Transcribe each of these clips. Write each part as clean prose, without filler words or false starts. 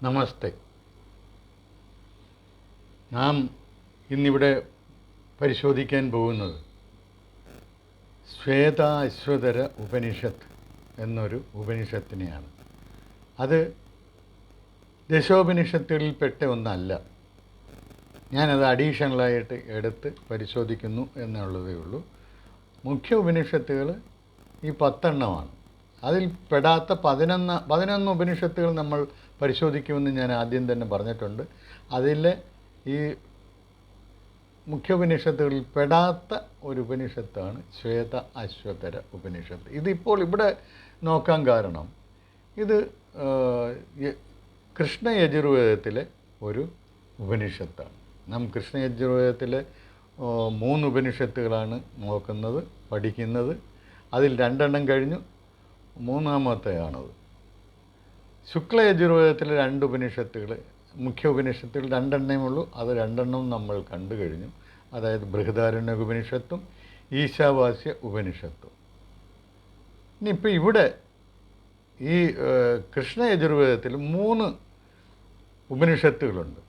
നമസ്തേ. നാം ഇന്നിവിടെ പരിശോധിക്കാൻ പോകുന്നത് ശ്വേതാശ്വതര ഉപനിഷത്ത് എന്നൊരു ഉപനിഷത്തിനെയാണ്. അത് ദശോപനിഷത്തുകളിൽപ്പെട്ട ഒന്നല്ല. ഞാനത് അഡീഷണലായിട്ട് എടുത്ത് പരിശോധിക്കുന്നു എന്നുള്ളതേ ഉള്ളൂ. മുഖ്യ ഉപനിഷത്തുകൾ ഈ 10 അതിൽ പെടാത്ത 11 ഉപനിഷത്തുകൾ നമ്മൾ പരിശോധിക്കുമെന്ന് ഞാൻ ആദ്യം തന്നെ പറഞ്ഞിട്ടുണ്ട്. അതിലെ ഈ മുഖ്യ ഉപനിഷത്തുകളിൽ പെടാത്ത ഒരു ഉപനിഷത്താണ് ശ്വേത അശ്വതര ഉപനിഷത്ത്. ഇതിപ്പോൾ ഇവിടെ നോക്കാൻ കാരണം ഇത് കൃഷ്ണയജുർവേദത്തിലെ ഒരു ഉപനിഷത്താണ്. നാം കൃഷ്ണയജുർവേദത്തിലെ 3 ഉപനിഷത്തുകളാണ് നോക്കുന്നത്, പഠിക്കുന്നത്. അതിൽ 2 കഴിഞ്ഞു, 3-മത്തെയാണത്. ശുക്ലയജുർവേദത്തിലെ 2 ഉപനിഷത്തുകൾ, മുഖ്യ ഉപനിഷത്തുകൾ 2 ഉള്ളൂ. അത് 2 നമ്മൾ കണ്ടു കഴിഞ്ഞു. അതായത് ബൃഹദാരണ്യ ഉപനിഷത്തും ഈശാവാസ്യ ഉപനിഷത്തും. ഇനിയിപ്പോൾ ഇവിടെ ഈ കൃഷ്ണയജുർവേദത്തിൽ 3 ഉപനിഷത്തുകളുണ്ട്.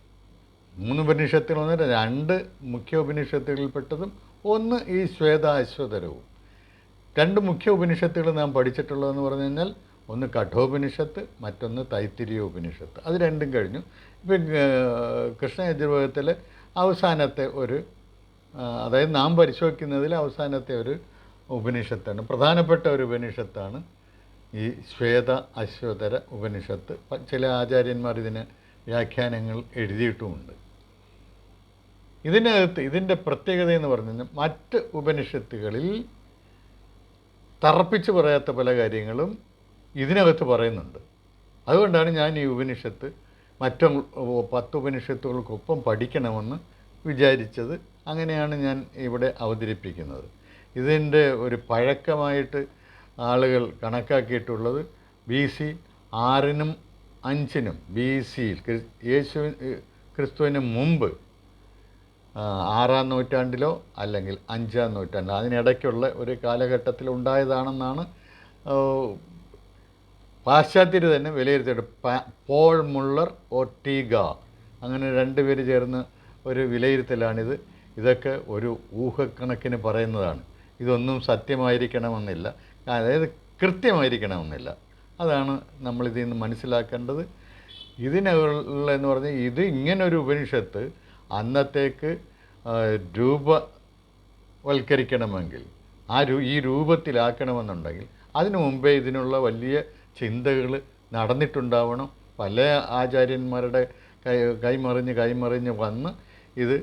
3 ഉപനിഷത്തുകൾ എന്ന് പറഞ്ഞാൽ 2 മുഖ്യ ഉപനിഷത്തുകളിൽപ്പെട്ടതും 1 ഈ ശ്വേതാശ്വതരവും. 2 മുഖ്യ ഉപനിഷത്തുകൾ നാം പഠിച്ചിട്ടുള്ളതെന്ന് പറഞ്ഞു കഴിഞ്ഞാൽ ഒന്ന് കഠോപനിഷത്ത്, മറ്റൊന്ന് തൈത്തിരീയ ഉപനിഷത്ത്. അത് 2 കഴിഞ്ഞു. ഇപ്പം കൃഷ്ണയജുർവേദത്തിലെ അവസാനത്തെ ഒരു, അതായത് നാം പരിശോധിക്കുന്നതിൽ അവസാനത്തെ ഒരു ഉപനിഷത്താണ്, പ്രധാനപ്പെട്ട ഒരു ഉപനിഷത്താണ് ഈ ശ്വേത അശ്വതര ഉപനിഷത്ത്. ചില ആചാര്യന്മാർ ഇതിന് വ്യാഖ്യാനങ്ങൾ എഴുതിയിട്ടുമുണ്ട്. ഇതിൻ്റെ പ്രത്യേകത എന്ന് പറഞ്ഞു കഴിഞ്ഞാൽ മറ്റ് ഉപനിഷത്തുകളിൽ തറപ്പിച്ച് പറയാത്ത പല കാര്യങ്ങളും ഇതിനകത്ത് പറയുന്നുണ്ട്. അതുകൊണ്ടാണ് ഞാൻ ഈ ഉപനിഷത്ത് മറ്റ് 10 ഉപനിഷത്തുകൾക്കൊപ്പം പഠിക്കണമെന്ന് വിചാരിച്ചത്. അങ്ങനെയാണ് ഞാൻ ഇവിടെ അവതരിപ്പിക്കുന്നത്. ഇതിൻ്റെ ഒരു പഴക്കമായിട്ട് ആളുകൾ കണക്കാക്കിയിട്ടുള്ളത് BC 6-നും 5-നും, BC-യിൽ ക്രിസ്തുവിന് മുമ്പ് 6-ാം നൂറ്റാണ്ടിലോ അല്ലെങ്കിൽ 5-ാം നൂറ്റാണ്ടിലോ അതിനിടയ്ക്കുള്ള ഒരു കാലഘട്ടത്തിൽ ഉണ്ടായതാണെന്നാണ് പാശ്ചാത്യർ തന്നെ വിലയിരുത്തിയിട്ട്. പോൾ മുള്ളർ ഒർട്ടീഗ അങ്ങനെ 2 പേര് ചേർന്ന് ഒരു വിലയിരുത്തലാണിത്. ഇതൊക്കെ ഒരു ഊഹക്കണക്കിന് പറയുന്നതാണ്. ഇതൊന്നും സത്യമായിരിക്കണമെന്നില്ല, അതായത് കൃത്യമായിരിക്കണമെന്നില്ല. അതാണ് നമ്മളിതിൽ നിന്ന് മനസ്സിലാക്കേണ്ടത്. ഇതിനുള്ളതെന്ന് പറഞ്ഞാൽ ഇത് ഇങ്ങനൊരു ഉപനിഷത്ത് അന്നത്തേക്ക് രൂപവൽക്കരിക്കണമെങ്കിൽ, ഈ രൂപത്തിലാക്കണമെന്നുണ്ടെങ്കിൽ അതിനു മുമ്പേ ഇതിനുള്ള വലിയ ചിന്തകൾ നടന്നിട്ടുണ്ടാവണം. പല ആചാര്യന്മാരുടെ കൈമറിഞ്ഞ് വന്ന് ഇത്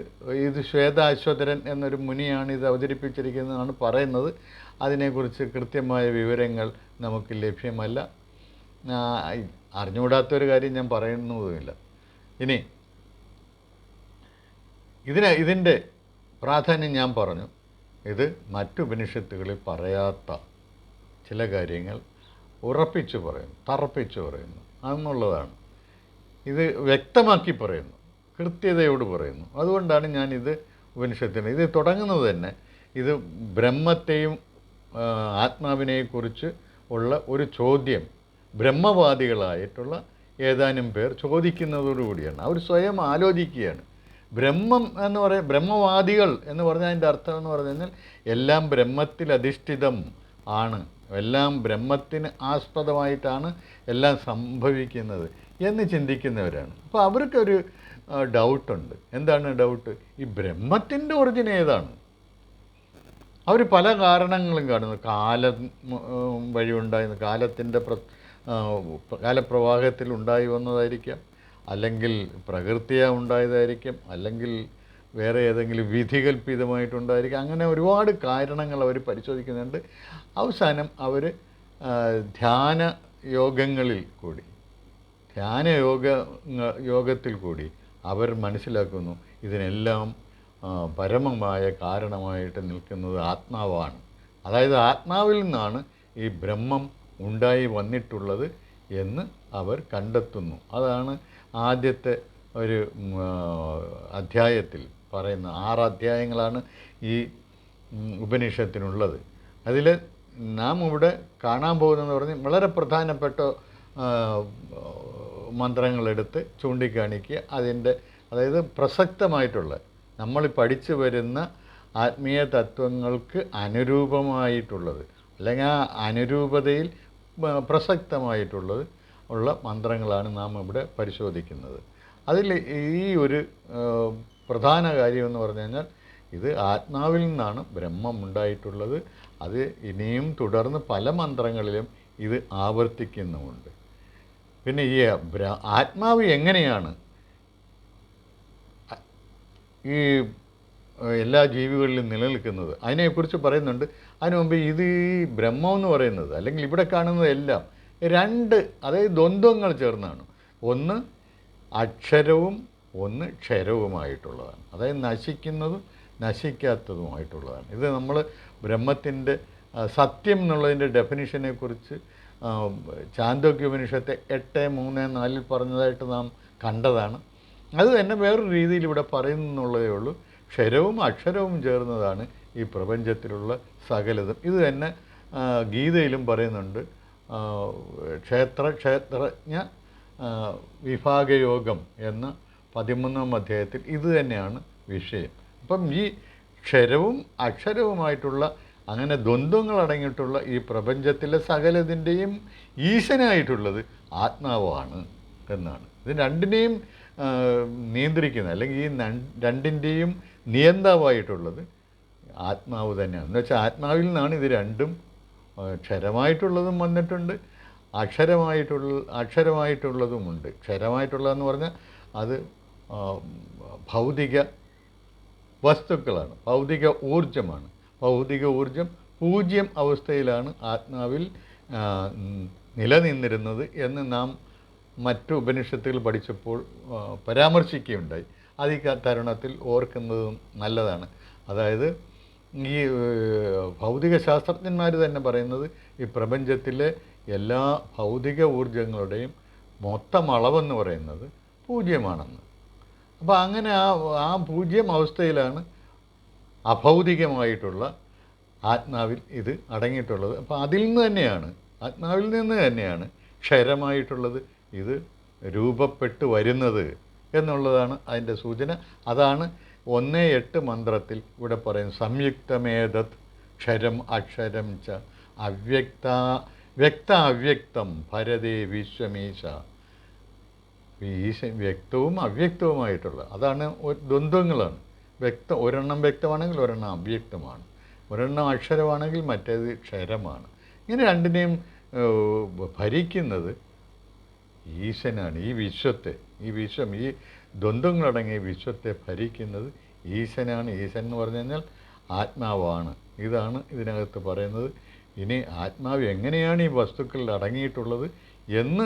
ശ്വേതാശ്വതരൻ എന്നൊരു മുനിയാണ് ഇത് അവതരിപ്പിച്ചിരിക്കുന്നതെന്നാണ് പറയുന്നത്. അതിനെക്കുറിച്ച് കൃത്യമായ വിവരങ്ങൾ നമുക്ക് ലഭ്യമല്ല. അറിഞ്ഞുകൂടാത്തൊരു കാര്യം ഞാൻ പറയുന്നതുമില്ല. ഇനി ഇതിൻ്റെ പ്രാധാന്യം ഞാൻ പറഞ്ഞു. ഇത് മറ്റു ഉപനിഷത്തുകളിൽ പറയാത്ത ചില കാര്യങ്ങൾ ഉറപ്പിച്ചു പറയുന്നു, തറപ്പിച്ചു പറയുന്നു എന്നുള്ളതാണ്. ഇത് വ്യക്തമാക്കി പറയുന്നു, കൃത്യതയോട് പറയുന്നു. അതുകൊണ്ടാണ് ഞാനിത് ഉപനിഷത്തിന് ഇത് തുടങ്ങുന്നത് തന്നെ. ഇത് ബ്രഹ്മത്തെയും ആത്മാവിനെക്കുറിച്ച് ഉള്ള ഒരു ചോദ്യം ബ്രഹ്മവാദികളായിട്ടുള്ള ഏതാനും പേർ ചോദിക്കുന്നതോടുകൂടിയാണ്. അവർ സ്വയം ആലോചിക്കുകയാണ്. ബ്രഹ്മം എന്ന് ബ്രഹ്മവാദികൾ എന്ന് പറഞ്ഞാൽ അതിൻ്റെ അർത്ഥം എന്ന് പറഞ്ഞു കഴിഞ്ഞാൽ എല്ലാം ബ്രഹ്മത്തിൽ അധിഷ്ഠിതം ആണ്, എല്ലാം ബ്രഹ്മത്തിന് ആസ്പദമായിട്ടാണ് എല്ലാം സംഭവിക്കുന്നത് എന്ന് ചിന്തിക്കുന്നവരാണ്. അപ്പോൾ അവർക്കൊരു ഡൗട്ടുണ്ട്. എന്താണ് ഡൗട്ട്? ഈ ബ്രഹ്മത്തിൻ്റെ ഒറിജിൻ ഏതാണ്? അവർ പല കാരണങ്ങളും കാണുന്നു. കാലം വഴി ഉണ്ടായിരുന്ന കാലത്തിൻ്റെ കാലപ്രവാഹത്തിൽ ഉണ്ടായി വന്നതായിരിക്കാം, അല്ലെങ്കിൽ പ്രകൃതിയാണ് ഉണ്ടായതായിരിക്കും, അല്ലെങ്കിൽ വേറെ ഏതെങ്കിലും വിധികൽപ്പിതമായിട്ടുണ്ടായിരിക്കും. അങ്ങനെ ഒരുപാട് കാരണങ്ങൾ അവർ പരിശോധിക്കുന്നുണ്ട്. അവസാനം അവർ യോഗത്തിൽ കൂടി അവർ മനസ്സിലാക്കുന്നു ഇതിനെല്ലാം പരമമായ കാരണമായിട്ട് നിൽക്കുന്നത് ആത്മാവാണ്. അതായത് ആത്മാവിൽ നിന്നാണ് ഈ ബ്രഹ്മം ഉണ്ടായി വന്നിട്ടുള്ളത് എന്ന് അവർ കണ്ടെത്തുന്നു. അതാണ് ആദ്യത്തെ ഒരു അധ്യായത്തിൽ പറയുന്ന 6 അധ്യായങ്ങളാണ് ഈ ഉപനിഷത്തിനുള്ളത്. അതിൽ നാം ഇവിടെ കാണാൻ പോകുന്നതെന്ന് പറഞ്ഞാൽ വളരെ പ്രധാനപ്പെട്ട മന്ത്രങ്ങളെടുത്ത് ചൂണ്ടിക്കാണിക്കുക, അതായത് പ്രസക്തമായിട്ടുള്ള നമ്മൾ പഠിച്ചു വരുന്ന ആത്മീയ തത്വങ്ങൾക്ക് അനുരൂപമായിട്ടുള്ളത്, അല്ലെങ്കിൽ ആ അനുരൂപതയിൽ പ്രസക്തമായിട്ടുള്ളത് ഉള്ള മന്ത്രങ്ങളാണ് നാം ഇവിടെ പരിശോധിക്കുന്നത്. അതിൽ ഈ ഒരു പ്രധാന കാര്യമെന്ന് പറഞ്ഞു കഴിഞ്ഞാൽ ഇത് ആത്മാവിൽ നിന്നാണ് ബ്രഹ്മം ഉണ്ടായിട്ടുള്ളത്. അത് ഇനിയും തുടർന്ന് പല മന്ത്രങ്ങളിലും ഇത് ആവർത്തിക്കുന്നുമുണ്ട്. പിന്നെ ഈ ആത്മാവ് എങ്ങനെയാണ് ഈ എല്ലാ ജീവികളിലും നിലനിൽക്കുന്നത് അതിനെക്കുറിച്ച് പറയുന്നുണ്ട്. അതിനു മുമ്പ് ഇത് ഈ ബ്രഹ്മം എന്ന് പറയുന്നത്, അല്ലെങ്കിൽ ഇവിടെ കാണുന്നതെല്ലാം രണ്ട്, അതായത് ദ്വന്ദ്വങ്ങൾ ചേർന്നാണ്. ഒന്ന് അക്ഷരവും ഒന്ന് ക്ഷരവുമായിട്ടുള്ളതാണ്, അതായത് നശിക്കുന്നതും നശിക്കാത്തതുമായിട്ടുള്ളതാണ്. ഇത് നമ്മൾ ബ്രഹ്മത്തിൻ്റെ സത്യം എന്നുള്ളതിൻ്റെ ഡെഫിനിഷനെക്കുറിച്ച് ചാന്തോക്യോപനിഷത്തെ 8:3-4 പറഞ്ഞതായിട്ട് നാം കണ്ടതാണ്. അത് തന്നെ വേറൊരു രീതിയിൽ ഇവിടെ പറയുന്നുള്ളതേ ഉള്ളൂ. ക്ഷരവും അക്ഷരവും ചേർന്നതാണ് ഈ പ്രപഞ്ചത്തിലുള്ള സകലതും. ഇത് തന്നെ ഗീതയിലും പറയുന്നുണ്ട്. ക്ഷേത്രജ്ഞ വിഭാഗയോഗം എന്ന 13-ാം അധ്യായത്തിൽ ഇത് തന്നെയാണ് വിഷയം. അപ്പം ഈ ക്ഷരവും അക്ഷരവുമായിട്ടുള്ള അങ്ങനെ ദ്വന്ദ്വങ്ങളടങ്ങിയിട്ടുള്ള ഈ പ്രപഞ്ചത്തിലെ സകലതിൻ്റെയും ഈശനായിട്ടുള്ളത് ആത്മാവാണ് എന്നാണ്. ഇത് രണ്ടിനെയും നിയന്ത്രിക്കുന്നത്, അല്ലെങ്കിൽ ഈ രണ്ടിൻ്റെയും നിയന്താവായിട്ടുള്ളത് ആത്മാവ് തന്നെയാണ്. എന്ന് വെച്ചാൽ ആത്മാവിൽ നിന്നാണ് ഇത് രണ്ടും, ക്ഷരമായിട്ടുള്ളതും വന്നിട്ടുണ്ട്, അക്ഷരമായിട്ടുള്ളതുമുണ്ട്. ക്ഷരമായിട്ടുള്ളതെന്ന് പറഞ്ഞാൽ അത് ഭൗതിക വസ്തുക്കളാണ്, ഭൗതിക ഊർജമാണ്. ഭൗതിക ഊർജം 0 അവസ്ഥയിലാണ് ആത്മാവിൽ നിലനിന്നിരുന്നത് എന്ന് നാം മറ്റു ഉപനിഷത്തുകൾ പഠിച്ചപ്പോൾ പരാമർശിക്കുകയുണ്ടായി. അത് ഈ തരുണത്തിൽ ഓർക്കുന്നതും നല്ലതാണ്. അതായത് ഈ ഭൗതിക ശാസ്ത്രജ്ഞന്മാർ തന്നെ പറയുന്നത് ഈ പ്രപഞ്ചത്തിലെ എല്ലാ ഭൗതിക ഊർജങ്ങളുടെയും മൊത്തം അളവെന്ന് പറയുന്നത് 0 അപ്പോൾ അങ്ങനെ ആ 0 അവസ്ഥയിലാണ് അഭൗതികമായിട്ടുള്ള ആത്മാവിൽ ഇത് അടങ്ങിയിട്ടുള്ളത്. അപ്പോൾ അതിൽ നിന്ന് തന്നെയാണ്, ആത്മാവിൽ നിന്ന് തന്നെയാണ് ക്ഷരമായിട്ടുള്ളത് ഇത് രൂപപ്പെട്ട് വരുന്നത് എന്നുള്ളതാണ് അതിൻ്റെ സൂചന. അതാണ് 1:8 മന്ത്രത്തിൽ ഇവിടെ പറയുന്നത്. സംയുക്തമേതത് ക്ഷരം അക്ഷരം ച വ്യക്ത അവ്യക്തം ഭരതേ വിശ്വമീശ. വ്യക്തവും അവ്യക്തവുമായിട്ടുള്ള, അതാണ് ദ്വന്ദ്വങ്ങളാണ്. ഒരെണ്ണം വ്യക്തമാണെങ്കിൽ ഒരെണ്ണം അവ്യക്തമാണ്, ഒരെണ്ണം അക്ഷരമാണെങ്കിൽ മറ്റേത് ക്ഷരമാണ്. ഇങ്ങനെ രണ്ടിനെയും ഭരിക്കുന്നത് ഈശനാണ്. ഈ വിശ്വം ഈ ദ്വന്ദ്വങ്ങളടങ്ങിയ വിശ്വത്തെ ഭരിക്കുന്നത് ഈശനാണ്. ഈശൻ എന്ന് പറഞ്ഞു കഴിഞ്ഞാൽ ആത്മാവാണ്. ഇതാണ് ഇതിനകത്ത് പറയുന്നത്. ഇനി ആത്മാവ് എങ്ങനെയാണ് ഈ വസ്തുക്കളിൽ അടങ്ങിയിട്ടുള്ളത് എന്ന്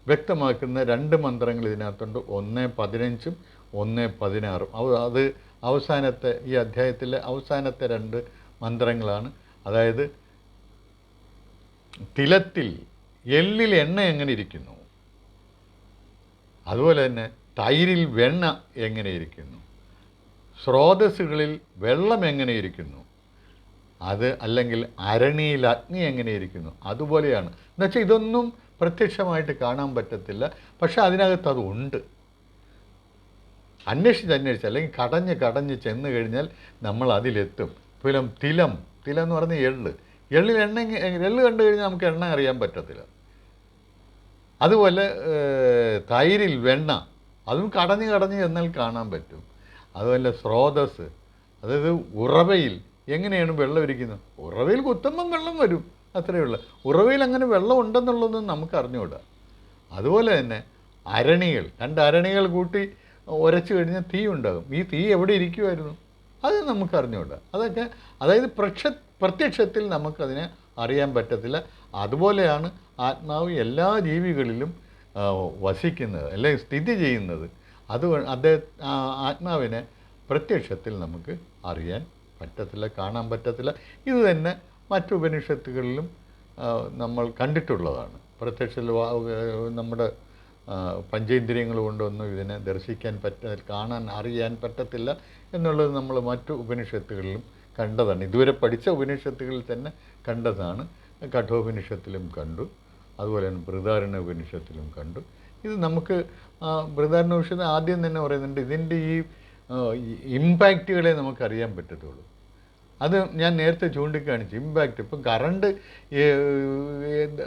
വ്യക്തമാക്കുന്ന 2 മന്ത്രങ്ങൾ ഇതിനകത്തുണ്ട്. 1:15 1:16. അത് അവസാനത്തെ, ഈ അധ്യായത്തിലെ അവസാനത്തെ 2 മന്ത്രങ്ങളാണ്. അതായത് തിലത്തിൽ എള്ളിൽ എണ്ണ എങ്ങനെ ഇരിക്കുന്നു, അതുപോലെ തന്നെ തൈരിൽ വെണ്ണ എങ്ങനെ ഇരിക്കുന്നു, സ്രോതസ്സുകളിൽ വെള്ളം എങ്ങനെ ഇരിക്കുന്നു, അത് അല്ലെങ്കിൽ അരണിയിൽ അഗ്നി എങ്ങനെ ഇരിക്കുന്നു, അതുപോലെയാണ്. എന്നുവെച്ചാൽ ഇതൊന്നും പ്രത്യക്ഷമായിട്ട് കാണാൻ പറ്റത്തില്ല, പക്ഷെ അതിനകത്ത് അതുണ്ട്. അന്വേഷിച്ച് അല്ലെങ്കിൽ കടഞ്ഞ് ചെന്ന് കഴിഞ്ഞാൽ നമ്മൾ അതിലെത്തും. തിലം എന്ന് പറഞ്ഞാൽ എള്ളിൽ എള്ള് കണ്ടു കഴിഞ്ഞാൽ നമുക്ക് എണ്ണ അറിയാൻ പറ്റത്തില്ല. അതുപോലെ തൈരിൽ വെണ്ണ, അതും കടഞ്ഞ് ചെന്നാൽ കാണാൻ പറ്റും. അതുപോലെ സ്രോതസ്സ്, അതായത് ഉറവയിൽ എങ്ങനെയാണ് വെള്ളം ഇരിക്കുന്നത്. ഉറവയിൽ കുത്തുമ്പം വെള്ളം വരും, അത്രയേ ഉള്ളൂ. ഉറവയിൽ അങ്ങനെ വെള്ളം ഉണ്ടെന്നുള്ളതൊന്നും നമുക്ക് അറിഞ്ഞുകൂടാ. അതുപോലെ തന്നെ അരണികൾ, 2 അരണികൾ കൂട്ടി ഉരച്ചു കഴിഞ്ഞാൽ തീ ഉണ്ടാകും. ഈ തീ എവിടെ ഇരിക്കുമായിരുന്നു അത് നമുക്ക് അറിഞ്ഞുകൂടാ. അതൊക്കെ അതായത് പ്രത്യക്ഷത്തിൽ നമുക്കതിനെ അറിയാൻ പറ്റത്തില്ല. അതുപോലെയാണ് ആത്മാവ് എല്ലാ ജീവികളിലും വസിക്കുന്നത്, അല്ലെങ്കിൽ സ്ഥിതി ചെയ്യുന്നത്. ആത്മാവിനെ പ്രത്യക്ഷത്തിൽ നമുക്ക് അറിയാൻ പറ്റത്തില്ല, കാണാൻ പറ്റത്തില്ല. ഇത് തന്നെ മറ്റു ഉപനിഷത്തുകളിലും നമ്മൾ കണ്ടിട്ടുള്ളതാണ്. പ്രത്യക്ഷത്തിൽ നമ്മുടെ പഞ്ചേന്ദ്രിയങ്ങൾ കൊണ്ടൊന്നും ഇതിനെ ദർശിക്കാൻ കാണാൻ അറിയാൻ പറ്റത്തില്ല എന്നുള്ളത് നമ്മൾ മറ്റു ഉപനിഷത്തുകളിലും കണ്ടതാണ്. ഇതുവരെ പഠിച്ച ഉപനിഷത്തുകളിൽ തന്നെ കണ്ടതാണ്. കഠോപനിഷത്തിലും കണ്ടു, അതുപോലെ തന്നെ ബൃഹദാരണ്യ ഉപനിഷത്തിലും കണ്ടു. ഇത് നമുക്ക് ബൃഹദാരണ്യ ഉപനിഷത്ത് ആദ്യം തന്നെ പറയുന്നുണ്ട് ഇതിൻ്റെ ഈ ഇമ്പാക്റ്റുകളെ നമുക്കറിയാൻ പറ്റത്തുള്ളൂ. അത് ഞാൻ നേരത്തെ ചൂണ്ടിക്കാണിച്ചു. ഇമ്പാക്റ്റ് ഇപ്പം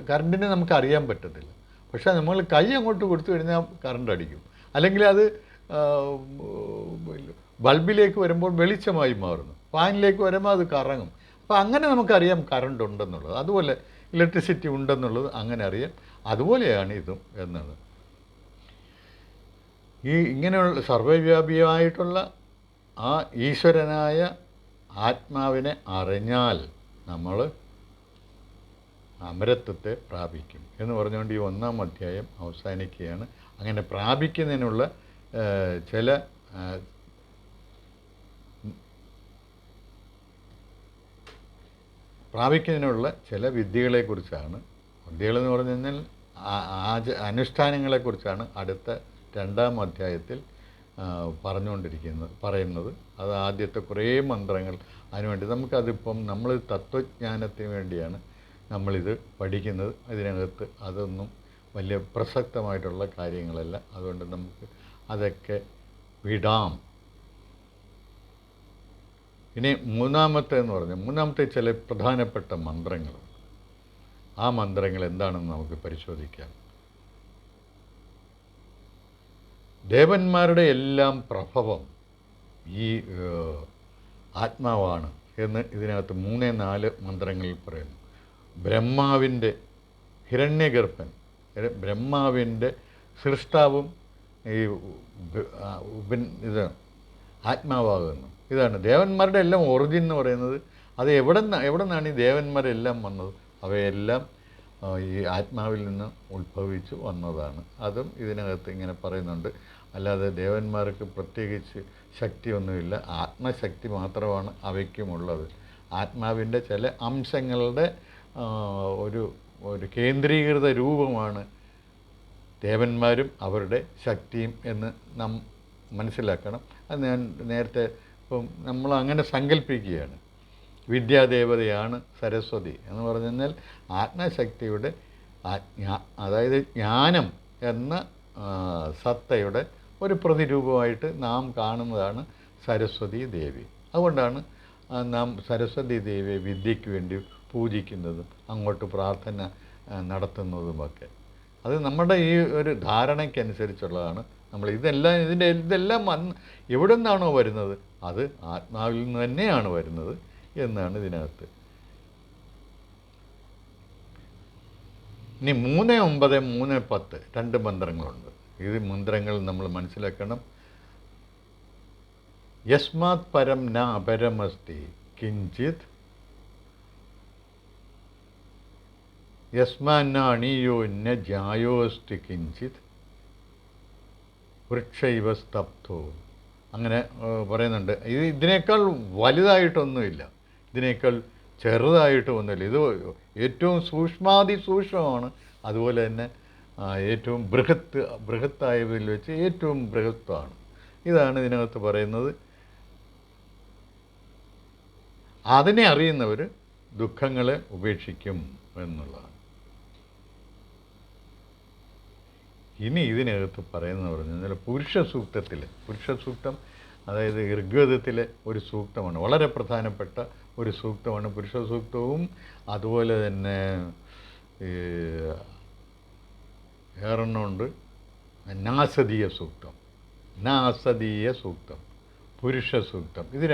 കറണ്ടിനെ നമുക്കറിയാൻ പറ്റത്തില്ല. പക്ഷേ നമ്മൾ കൈ അങ്ങോട്ട് കൊടുത്തു കഴിഞ്ഞാൽ കറണ്ട് അടിക്കും, അല്ലെങ്കിൽ അത് ബൾബിലേക്ക് വരുമ്പോൾ വെളിച്ചമായി മാറുന്നു, ഫാനിലേക്ക് വരുമ്പോൾ അത് കറങ്ങും. അപ്പോൾ അങ്ങനെ നമുക്കറിയാം കറണ്ട് ഉണ്ടെന്നുള്ളത്, അതുപോലെ ഇലക്ട്രിസിറ്റി ഉണ്ടെന്നുള്ളത് അങ്ങനെ അറിയാം. അതുപോലെയാണ് ഇതും എന്നത്. ഈ ഇങ്ങനെയുള്ള സർവ്വവ്യാപിയായിട്ടുള്ള ആ ഈശ്വരനായ ആത്മാവിനെ അറിഞ്ഞാൽ നമ്മൾ അമരത്വത്തെ പ്രാപിക്കും എന്ന് പറഞ്ഞുകൊണ്ട് ഈ 1-ാം അധ്യായം അവസാനിക്കുകയാണ്. അങ്ങനെ പ്രാപിക്കുന്നതിനുള്ള ചില വിദ്യകളെക്കുറിച്ചാണ്. വിദ്യകളെന്ന് പറഞ്ഞു കഴിഞ്ഞാൽ അനുഷ്ഠാനങ്ങളെക്കുറിച്ചാണ് അടുത്ത 2-ാം അധ്യായത്തിൽ പറയുന്നത്. അത് ആദ്യത്തെ കുറേ മന്ത്രങ്ങൾ അതിനുവേണ്ടി നമുക്കതിപ്പം നമ്മൾ തത്വജ്ഞാനത്തിന് വേണ്ടിയാണ് നമ്മളിത് പഠിക്കുന്നത്. ഇതിനകത്ത് അതൊന്നും വലിയ പ്രസക്തമായിട്ടുള്ള കാര്യങ്ങളല്ല. അതുകൊണ്ട് നമുക്ക് അതൊക്കെ വിടാം. ഇനി മൂന്നാമത്തെ ചില പ്രധാനപ്പെട്ട മന്ത്രങ്ങളുണ്ട്. ആ മന്ത്രങ്ങൾ എന്താണെന്ന് നമുക്ക് പരിശോധിക്കാം. ദേവന്മാരുടെ എല്ലാം പ്രഭവം ഈ ആത്മാവാണ് എന്ന് ഇതിനകത്ത് 3-4 മന്ത്രങ്ങളിൽ പറയുന്നു. ബ്രഹ്മാവിൻ്റെ ഹിരണ്യഗർഭൻ, ബ്രഹ്മാവിൻ്റെ സൃഷ്ടാവും ഈ ഇത് ആത്മാവാകുന്നു. ഇതാണ് ദേവന്മാരുടെ എല്ലാം ഒറിജിൻ എന്ന് പറയുന്നത്. അത് എവിടെ നിന്നാണ് ഈ ദേവന്മാരെല്ലാം വന്നത്? അവയെല്ലാം ഈ ആത്മാവിൽ നിന്ന് ഉത്ഭവിച്ചു വന്നതാണ്. അതും ഇതിനകത്ത് ഇങ്ങനെ പറയുന്നുണ്ട്. അല്ലാതെ ദേവന്മാർക്ക് പ്രത്യേകിച്ച് ശക്തിയൊന്നുമില്ല, ആത്മശക്തി മാത്രമാണ് അവയ്ക്കുമുള്ളത്. ആത്മാവിൻ്റെ ചില അംശങ്ങളുടെ ഒരു കേന്ദ്രീകൃത രൂപമാണ് ദേവന്മാരും അവരുടെ ശക്തിയും എന്ന് നാം മനസ്സിലാക്കണം. അത് ഞാൻ നേരത്തെ ഇപ്പം നമ്മൾ അങ്ങനെ സങ്കല്പിക്കുകയാണ്. വിദ്യാദേവതയാണ് സരസ്വതി എന്ന് പറഞ്ഞു കഴിഞ്ഞാൽ ആത്മശക്തിയുടെ അതായത് ജ്ഞാനം എന്ന സത്തയുടെ ഒരു പ്രതിരൂപമായിട്ട് നാം കാണുന്നതാണ് സരസ്വതി ദേവി. അതുകൊണ്ടാണ് നാം സരസ്വതി ദേവിയെ വിദ്യയ്ക്ക് വേണ്ടി പൂജിക്കുന്നതും അങ്ങോട്ട് പ്രാർത്ഥന നടത്തുന്നതുമൊക്കെ. അത് നമ്മുടെ ഈ ഒരു ധാരണയ്ക്കനുസരിച്ചുള്ളതാണ്. നമ്മൾ ഇതെല്ലാം എവിടെ നിന്നാണോ വരുന്നത് അത് ആത്മാവിൽ നിന്ന് തന്നെയാണ് വരുന്നത് എന്നാണ് ഇതിനകത്ത്. ഇനി 3, 9, 3, 10 2 മന്ത്രങ്ങളുണ്ട്. ഇത് മന്ത്രങ്ങൾ നമ്മൾ മനസ്സിലാക്കണം. യസ്മാത് പരം ന അപരമസ്തി കിഞ്ചിത് യസ്മാന്ന അണീയോ ന ജായോസ്തി കിഞ്ചിത് വൃക്ഷൈവ സ്തബ്ധോ. അങ്ങനെ പറയുന്നുണ്ട്. ഇതിനേക്കാൾ വലുതായിട്ടൊന്നുമില്ല, ഇതിനേക്കാൾ ചെറുതായിട്ടൊന്നുമില്ല. ഇത് ഏറ്റവും സൂക്ഷ്മമാണ്. അതുപോലെ തന്നെ ഏറ്റവും ബൃഹത്തായതിൽ വെച്ച് ഏറ്റവും ബൃഹത്താണ്. ഇതാണ് ഇതിനകത്ത് പറയുന്നത്. അതിനെ അറിയുന്നവർ ദുഃഖങ്ങളെ ഉപേക്ഷിക്കും എന്നുള്ളതാണ്. ഇനി ഇതിനകത്ത് പറയുന്നത് പറഞ്ഞാൽ പുരുഷ സൂക്തം, അതായത് ഋഗ്വേദത്തിലെ ഒരു സൂക്തമാണ്. വളരെ പ്രധാനപ്പെട്ട ഒരു സൂക്തമാണ് പുരുഷ സൂക്തവും. അതുപോലെ തന്നെ വേറൊന്നുണ്ട്, നാസദീയ സൂക്തം, പുരുഷ സൂക്തം. ഇത്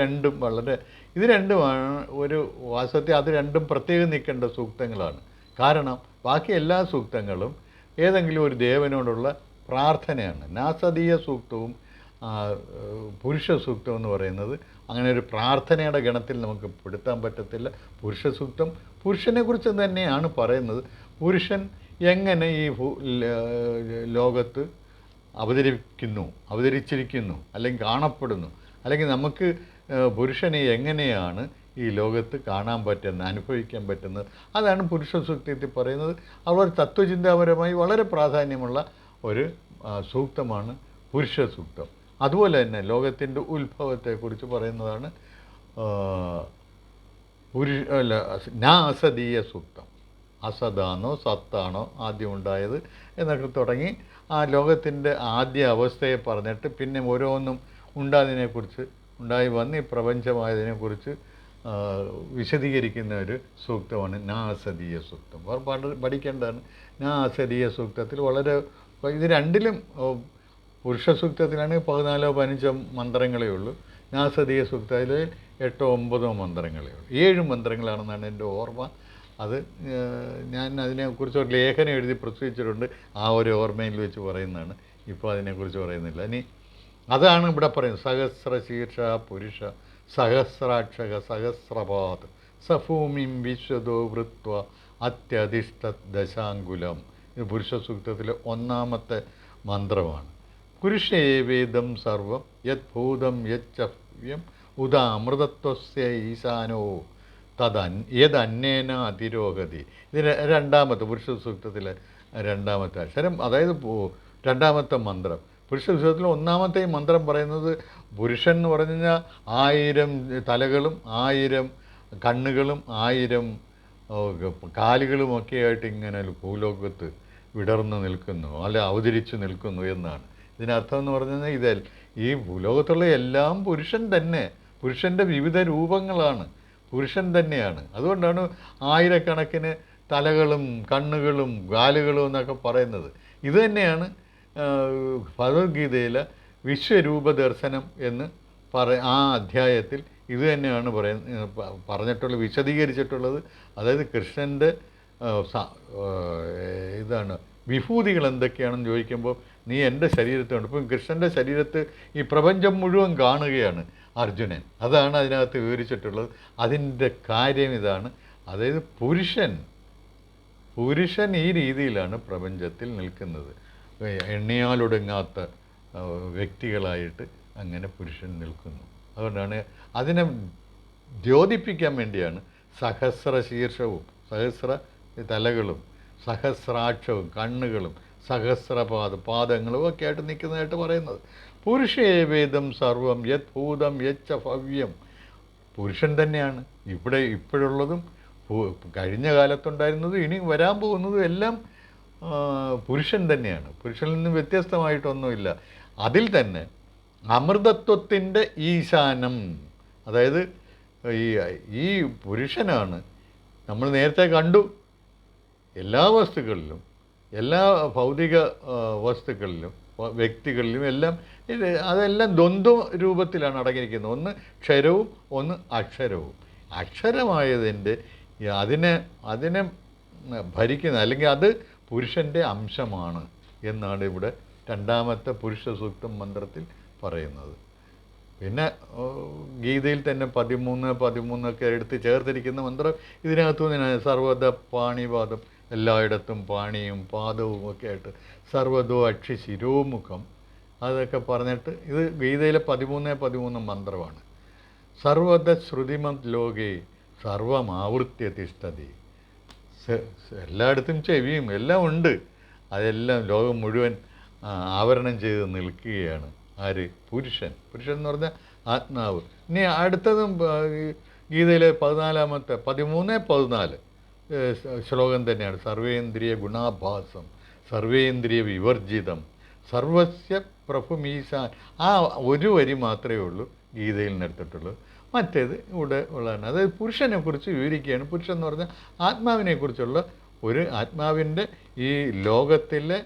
രണ്ടുമാണ് ഒരു വാസ്തവത്തിൽ അത് രണ്ടും പ്രത്യേകം നിൽക്കേണ്ട സൂക്തങ്ങളാണ്. കാരണം ബാക്കി എല്ലാ സൂക്തങ്ങളും ഏതെങ്കിലും ഒരു ദേവനോടുള്ള പ്രാർത്ഥനയാണ്. നാസദീയ സൂക്തവും പുരുഷ സൂക്തം എന്ന് പറയുന്നത് അങ്ങനെ ഒരു പ്രാർത്ഥനയുടെ ഗണത്തിൽ നമുക്ക് പെടുത്താൻ പറ്റത്തില്ല. പുരുഷ സൂക്തം പുരുഷനെക്കുറിച്ച് തന്നെയാണ് പറയുന്നത്. പുരുഷൻ എങ്ങനെ ഈ ലോകത്ത് അവതരിച്ചിരിക്കുന്നു, അല്ലെങ്കിൽ കാണപ്പെടുന്നു, അല്ലെങ്കിൽ നമുക്ക് പുരുഷനെ എങ്ങനെയാണ് ഈ ലോകത്ത് കാണാൻ പറ്റുന്നത്, അനുഭവിക്കാൻ പറ്റുന്നത്, അതാണ് പുരുഷ സൂക്തത്തിൽ പറയുന്നത്. അവർ തത്വചിന്താപരമായി വളരെ പ്രാധാന്യമുള്ള ഒരു സൂക്തമാണ് പുരുഷ സൂക്തം. അതുപോലെ തന്നെ ലോകത്തിൻ്റെ ഉത്ഭവത്തെക്കുറിച്ച് പറയുന്നതാണ് നാസദീയ സൂക്തം. അസതാണോ സത്താണോ ആദ്യം ഉണ്ടായത് എന്നൊക്കെ തുടങ്ങി ആ ലോകത്തിൻ്റെ ആദ്യ അവസ്ഥയെ പറഞ്ഞിട്ട് പിന്നെ ഓരോന്നും ഉണ്ടായതിനെക്കുറിച്ച് ഉണ്ടായി വന്ന് ഈ പ്രപഞ്ചമായതിനെക്കുറിച്ച് വിശദീകരിക്കുന്ന ഒരു സൂക്തമാണ് നാസദീയ സൂക്തം. പഠിക്കേണ്ടതാണ്. നാസദീയ സൂക്തത്തിൽ വളരെ ഇത് രണ്ടിലും പുരുഷ സൂക്തത്തിലാണെങ്കിൽ 14-15 മന്ത്രങ്ങളേ ഉള്ളൂ. നാസദീയ സൂക്തത്തിൽ 8-9 മന്ത്രങ്ങളേ ഉള്ളൂ. 7 മന്ത്രങ്ങളാണെന്നാണ് എൻ്റെ ഓർമ്മ. അത് ഞാൻ അതിനെക്കുറിച്ച് ഒരു ലേഖനം എഴുതി പ്രസിദ്ധിച്ചിട്ടുണ്ട്. ആ ഒരു ഓർമ്മയിൽ വെച്ച് പറയുന്നതാണ്. ഇപ്പോൾ അതിനെക്കുറിച്ച് പറയുന്നില്ല. ഇനി അതാണ് ഇവിടെ പറയുന്നത്. സഹസ്രശീർഷ പുരുഷ സഹസ്രാക്ഷക സഹസ്രപാത് സഭൂമിം വിശ്വതോ വൃത്വ അത്യധിഷ്ഠ ദശാങ്കുലം. ഇത് പുരുഷ സൂക്തത്തിലെ 1-ാമത്തെ മന്ത്രമാണ്. പുരുഷേവേദം സർവം യത് ഭൂതം യച്ചവ്യം ഉദാമൃതത്വസ്യ ഈശാനോ യദന്യേന അതിരോഗതി. ഇത് 2-ാമത്തെ പുരുഷ സൂക്തത്തിലെ 2-ാമത്തെ അക്ഷരം, അതായത് 2-ാമത്തെ മന്ത്രം. പുരുഷ സൂക്തത്തിൽ 1-ാമത്തെ മന്ത്രം പറയുന്നത് പുരുഷൻ എന്ന് പറഞ്ഞു കഴിഞ്ഞാൽ 1000 തലകളും 1000 കണ്ണുകളും 1000 കാലുകളുമൊക്കെ ആയിട്ട് ഇങ്ങനെ ഭൂലോകത്ത് വിടർന്നു നിൽക്കുന്നു, അല്ല അവതരിച്ചു നിൽക്കുന്നു എന്നാണ് ഇതിനർത്ഥം. എന്ന് പറഞ്ഞു കഴിഞ്ഞാൽ ഈ ഭൂലോകത്തുള്ള എല്ലാം പുരുഷൻ തന്നെ, പുരുഷൻ്റെ വിവിധ രൂപങ്ങളാണ്, പുരുഷൻ തന്നെയാണ്. അതുകൊണ്ടാണ് ആയിരക്കണക്കിന് തലകളും കണ്ണുകളും കാലുകളും എന്നൊക്കെ പറയുന്നത്. ഇത് തന്നെയാണ് ഭഗവത്ഗീതയിലെ വിശ്വരൂപ ദർശനം എന്ന് ആ അധ്യായത്തിൽ ഇത് തന്നെയാണ് പറഞ്ഞിട്ടുള്ളത്, വിശദീകരിച്ചിട്ടുള്ളത്. അതായത് കൃഷ്ണൻ്റെ ഇതാണ് വിഭൂതികൾ എന്തൊക്കെയാണെന്ന് ചോദിക്കുമ്പോൾ നീ എൻ്റെ ശരീരത്തുണ്ട്. ഇപ്പം കൃഷ്ണൻ്റെ ശരീരത്ത് ഈ പ്രപഞ്ചം മുഴുവൻ കാണുകയാണ് അർജുനൻ. അതാണ് അതിനകത്ത് വിവരിച്ചിട്ടുള്ളത്. അതിൻ്റെ കാര്യം ഇതാണ്. അതായത് പുരുഷൻ ഈ രീതിയിലാണ് പ്രപഞ്ചത്തിൽ നിൽക്കുന്നത്. എണ്ണിയാലൊടുങ്ങാത്ത വ്യക്തികളായിട്ട് അങ്ങനെ പുരുഷൻ നിൽക്കുന്നു. അതുകൊണ്ടാണ് അതിനെ ദ്യോതിപ്പിക്കാൻ വേണ്ടിയാണ് സഹസ്രശീർഷവും സഹസ്ര തലകളും സഹസ്രാക്ഷവും കണ്ണുകളും പാദങ്ങളും ഒക്കെ ആയിട്ട് നിൽക്കുന്നതായിട്ട് പറയുന്നത്. പുരുഷേവേദം സർവം യത് ഭൂതം യച്ച ഭവ്യം. പുരുഷൻ തന്നെയാണ് ഇപ്പോഴുള്ളതും കഴിഞ്ഞ കാലത്തുണ്ടായിരുന്നതും ഇനി വരാൻ പോകുന്നതും എല്ലാം പുരുഷൻ തന്നെയാണ്. പുരുഷനിൽ നിന്നും വ്യത്യസ്തമായിട്ടൊന്നുമില്ല. അതിൽ തന്നെ അമൃതത്വത്തിൻ്റെ ഈശാനം, അതായത് ഈ പുരുഷനാണ് നമ്മൾ നേരത്തെ കണ്ടു. എല്ലാ വസ്തുക്കളിലും, എല്ലാ ഭൗതിക വസ്തുക്കളിലും വ്യക്തികളിലും എല്ലാം അതെല്ലാം ദ്വന്ദ്വ രൂപത്തിലാണ് അടങ്ങിയിരിക്കുന്നത്. ഒന്ന് ക്ഷരവും ഒന്ന് അക്ഷരവും. അക്ഷരമായതിൻ്റെ അതിനെ ഭരിക്കുന്ന, അല്ലെങ്കിൽ അത് പുരുഷൻ്റെ അംശമാണ് എന്നാണ് ഇവിടെ 2-ാമത്തെ പുരുഷ സൂക്തം മന്ത്രത്തിൽ പറയുന്നത്. പിന്നെ ഗീതയിൽ തന്നെ 13 ഒക്കെ എടുത്ത് ചേർത്തിരിക്കുന്ന മന്ത്രം ഇതിനകത്തു നിന്ന് സർവ്വത പാണിപാദം, എല്ലായിടത്തും പാണിയും പാദവും ഒക്കെ ആയിട്ട് സർവ്വതോ അക്ഷി ശിരോമുഖം, അതൊക്കെ പറഞ്ഞിട്ട് ഇത് ഗീതയിലെ 13 മന്ത്രമാണ്. സർവ്വത ശ്രുതിമത് ലോകേ സർവമാവൃത്യ തിഷ്ഠതി. എല്ലായിടത്തും ചെവിയും എല്ലാം ഉണ്ട്, അതെല്ലാം ലോകം മുഴുവൻ ആവരണം ചെയ്ത് നിൽക്കുകയാണ്. ആര്? പുരുഷൻ. പുരുഷൻ എന്ന് പറഞ്ഞാൽ ആത്മാവ്. ഇനി അടുത്തതും ഗീതയിലെ 13-14 ശ്ലോകം തന്നെയാണ്. സർവേന്ദ്രിയ ഗുണാഭാസം സർവേന്ദ്രിയ വിവർജിതം സർവസ്യ പ്രഭുമീശാൻ. ആ ഒരു വരി മാത്രമേ ഉള്ളൂ ഗീതയിൽ നിന്നെടുത്തിട്ടുള്ളൂ. മറ്റേത് ഇവിടെ ഉള്ളതാണ്. അതായത് പുരുഷനെക്കുറിച്ച് വിവരിക്കുകയാണ്. പുരുഷൻ എന്ന് പറഞ്ഞാൽ ആത്മാവിനെക്കുറിച്ചുള്ള ആത്മാവിൻ്റെ ഈ ലോകത്തിലെ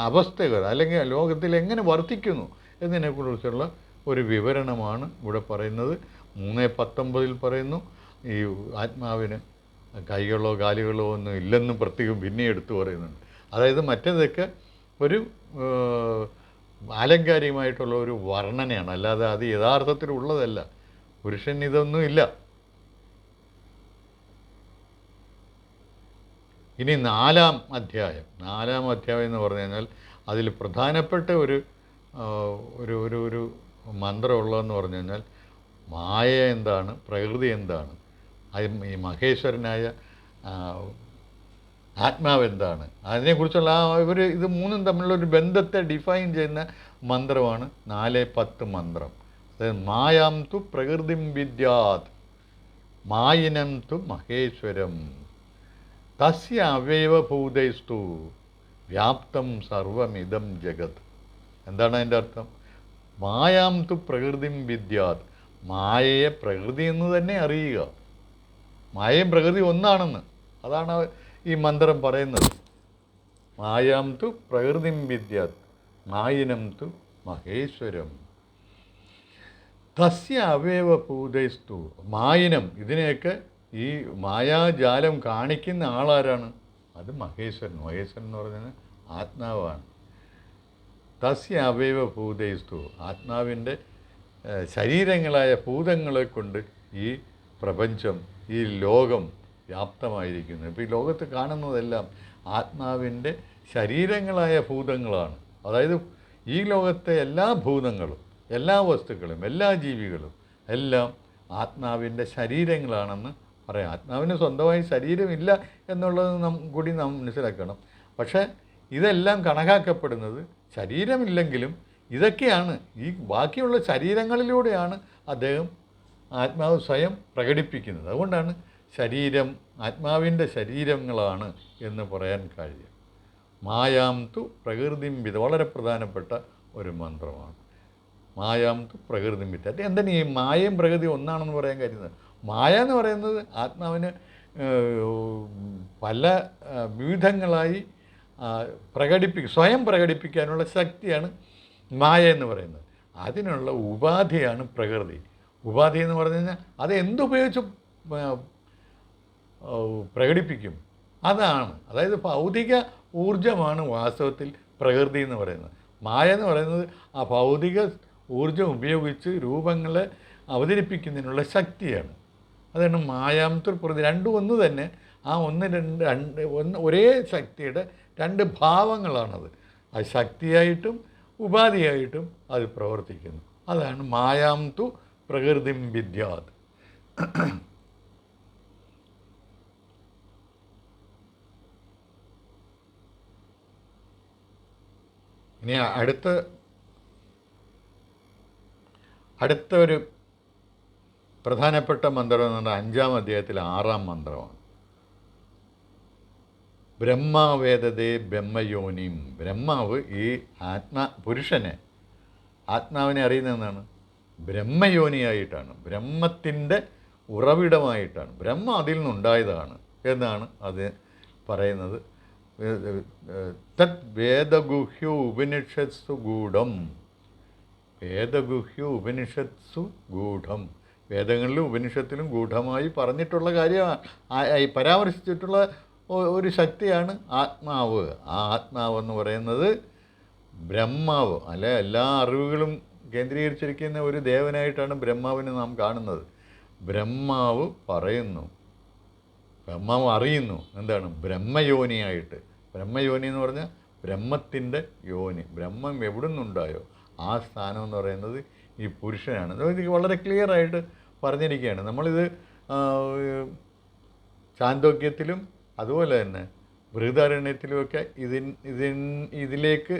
അവസ്ഥകൾ, അല്ലെങ്കിൽ ലോകത്തിൽ എങ്ങനെ വർത്തിക്കുന്നു എന്നതിനെക്കുറിച്ചുള്ള ഒരു വിവരണമാണ് ഇവിടെ പറയുന്നത്. 3:19 പറയുന്നു ഈ ആത്മാവിന് കൈകളോ കാലുകളോ ഒന്നും ഇല്ലെന്നും പ്രത്യേകം പിന്നെ എടുത്തു പറയുന്നുണ്ട്. അതായത് മറ്റേതൊക്കെ ഒരു ആലങ്കാരികമായിട്ടുള്ള ഒരു വർണ്ണനയാണ്, അല്ലാതെ അത് യഥാർത്ഥത്തിലുള്ളതല്ല. പുരുഷൻ ഇതൊന്നും ഇല്ല. ഇനി 4-ാം അധ്യായം എന്ന് പറഞ്ഞു കഴിഞ്ഞാൽ അതിൽ പ്രധാനപ്പെട്ട ഒരു മന്ത്രമുള്ളതെന്ന് പറഞ്ഞു കഴിഞ്ഞാൽ മായ എന്താണ്, പ്രകൃതി എന്താണ്, ഈ മഹേശ്വരനായ ആത്മാവെന്താണ്, അതിനെക്കുറിച്ചുള്ള ഇത് മൂന്നും തമ്മിലുള്ളൊരു ബന്ധത്തെ ഡിഫൈൻ ചെയ്യുന്ന മന്ത്രമാണ് 4-10 മന്ത്രം. അതായത് മായാം തു പ്രകൃതിം വിദ്യാത് മായിനം തു മഹേശ്വരം തസ്യ അവയവഭൂതൈസ്തു വ്യാപ്തം സർവമിതം ജഗത്. എന്താണ് അതിൻ്റെ അർത്ഥം? മായാം തു പ്രകൃതിം വിദ്യാത്. മായയെ പ്രകൃതി എന്ന് തന്നെ അറിയുക. മായയും പ്രകൃതി ഒന്നാണെന്ന്. അതാണ് ഈ മന്ത്രം പറയുന്നത്. മായാം തു പ്രകൃതിം വിദ്യാത് മായിനം തു മഹേശ്വരം. തസ്യ അവയവഭൂതൈസ്തു. മായിനം, ഇതിനെയൊക്കെ ഈ മായാജാലം കാണിക്കുന്ന ആളാരാണ്? അത് മഹേശ്വരൻ. മഹേശ്വരൻ എന്ന് പറഞ്ഞാൽ ആത്മാവാണ്. തസ്യ അവയവഭൂതൈസ്തു. ആത്മാവിൻ്റെ ശരീരങ്ങളായ ഭൂതങ്ങളെ കൊണ്ട് ഈ പ്രപഞ്ചം, ഈ ലോകം വ്യാപ്തമായിരിക്കുന്നു. ഇപ്പോൾ ഈ ലോകത്ത് കാണുന്നതെല്ലാം ആത്മാവിൻ്റെ ശരീരങ്ങളായ ഭൂതങ്ങളാണ്. അതായത് ഈ ലോകത്തെ എല്ലാ ഭൂതങ്ങളും, എല്ലാ വസ്തുക്കളും, എല്ലാ ജീവികളും എല്ലാം ആത്മാവിൻ്റെ ശരീരങ്ങളാണെന്ന് പറയാം. ആത്മാവിന് സ്വന്തമായി ശരീരമില്ല എന്നുള്ളത് കൂടി നാം മനസ്സിലാക്കണം. പക്ഷേ ഇതെല്ലാം കണക്കാക്കപ്പെടുന്നത് ശരീരമില്ലെങ്കിലും ഇതൊക്കെയാണ്, ഈ ബാക്കിയുള്ള ശരീരങ്ങളിലൂടെയാണ് അദ്ദേഹം ആത്മാവ് സ്വയം പ്രകടിപ്പിക്കുന്നത്. അതുകൊണ്ടാണ് ശരീരം ആത്മാവിൻ്റെ ശരീരങ്ങളാണ് എന്ന് പറയാൻ കഴിയും. മായാം തു പ്രകൃതിം വിധ, വളരെ പ്രധാനപ്പെട്ട ഒരു മന്ത്രമാണ്. മായാം തു പ്രകൃതിം വിധ. എന്താണ് ഈ മായയും പ്രകൃതി ഒന്നാണെന്ന് പറയാൻ കഴിയുന്നത്? മായ എന്ന് പറയുന്നത് ആത്മാവിന് പല വിവിധങ്ങളായി സ്വയം പ്രകടിപ്പിക്കാനുള്ള ശക്തിയാണ് മായ എന്ന് പറയുന്നത്. അതിനുള്ള ഉപാധിയാണ് പ്രകൃതി. ഉപാധി എന്ന് പറഞ്ഞു കഴിഞ്ഞാൽ അത് എന്തുപയോഗിച്ച് പ്രകടിപ്പിക്കും അതാണ്. അതായത് ഭൗതിക ഊർജമാണ് വാസ്തവത്തിൽ പ്രകൃതി എന്ന് പറയുന്നത്. മായ എന്ന് പറയുന്നത് ആ ഭൗതിക ഊർജം ഉപയോഗിച്ച് രൂപങ്ങളെ അവതരിപ്പിക്കുന്നതിനുള്ള ശക്തിയാണ്. അതാണ് മായാമത്തിൽ പ്രതി. രണ്ടും ഒന്ന് തന്നെ. ആ ഒരേ ശക്തിയുടെ രണ്ട് ഭാവങ്ങളാണത്. അത് ശക്തിയായിട്ടും ഉപാധിയായിട്ടും അത് പ്രവർത്തിക്കുന്നു. അതാണ് മായാം തു പ്രകൃതിം വിദ്യാത്. ഇനി അടുത്ത ഒരു പ്രധാനപ്പെട്ട മന്ത്രം എന്ന് പറഞ്ഞാൽ 5-ാം അധ്യായത്തിലെ 6-ാം മന്ത്രമാണ്. ബ്രഹ്മാവേദതേ ബ്രഹ്മയോനിം. ബ്രഹ്മാവ് ഈ പുരുഷനെ, ആത്മാവിനെ അറിയുന്നതെന്നാണ് ബ്രഹ്മയോനിയായിട്ടാണ്, ബ്രഹ്മത്തിൻ്റെ ഉറവിടമായിട്ടാണ്. ബ്രഹ്മം അതിൽ നിന്നുണ്ടായതാണ് എന്നാണ് അത് പറയുന്നത്. തത് വേദഗുഹ്യോ ഉപനിഷത്സു ഗൂഢം. വേദഗുഹ്യോ ഉപനിഷത്സു ഗൂഢം. വേദങ്ങളിലും ഉപനിഷത്തിലും ഗൂഢമായി പറഞ്ഞിട്ടുള്ള കാര്യമാണ്, പരാമർശിച്ചിട്ടുള്ള ഒരു ശക്തിയാണ് ആത്മാവ്. ആ ആത്മാവെന്ന് പറയുന്നത് ബ്രഹ്മാവ്, അല്ലെ എല്ലാ അറിവുകളും കേന്ദ്രീകരിച്ചിരിക്കുന്ന ഒരു ദേവനായിട്ടാണ് ബ്രഹ്മാവിനെ നാം കാണുന്നത്. ബ്രഹ്മാവ് പറയുന്നു, ബ്രഹ്മാവ് അറിയുന്നു. എന്താണ്? ബ്രഹ്മയോനിയായിട്ട്. ബ്രഹ്മയോനി എന്ന് പറഞ്ഞാൽ ബ്രഹ്മത്തിൻ്റെ യോനി. ബ്രഹ്മം എവിടെ നിന്നുണ്ടായോ ആ സ്ഥാനം എന്ന് പറയുന്നത് ഈ പുരുഷനാണ്. ഇത് വളരെ ക്ലിയറായിട്ട് പറഞ്ഞിരിക്കുകയാണ്. നമ്മളിത് ചാന്തോക്യത്തിലും അതുപോലെ തന്നെ ബൃഹദാരണ്യത്തിലുമൊക്കെ ഇതിലേക്ക്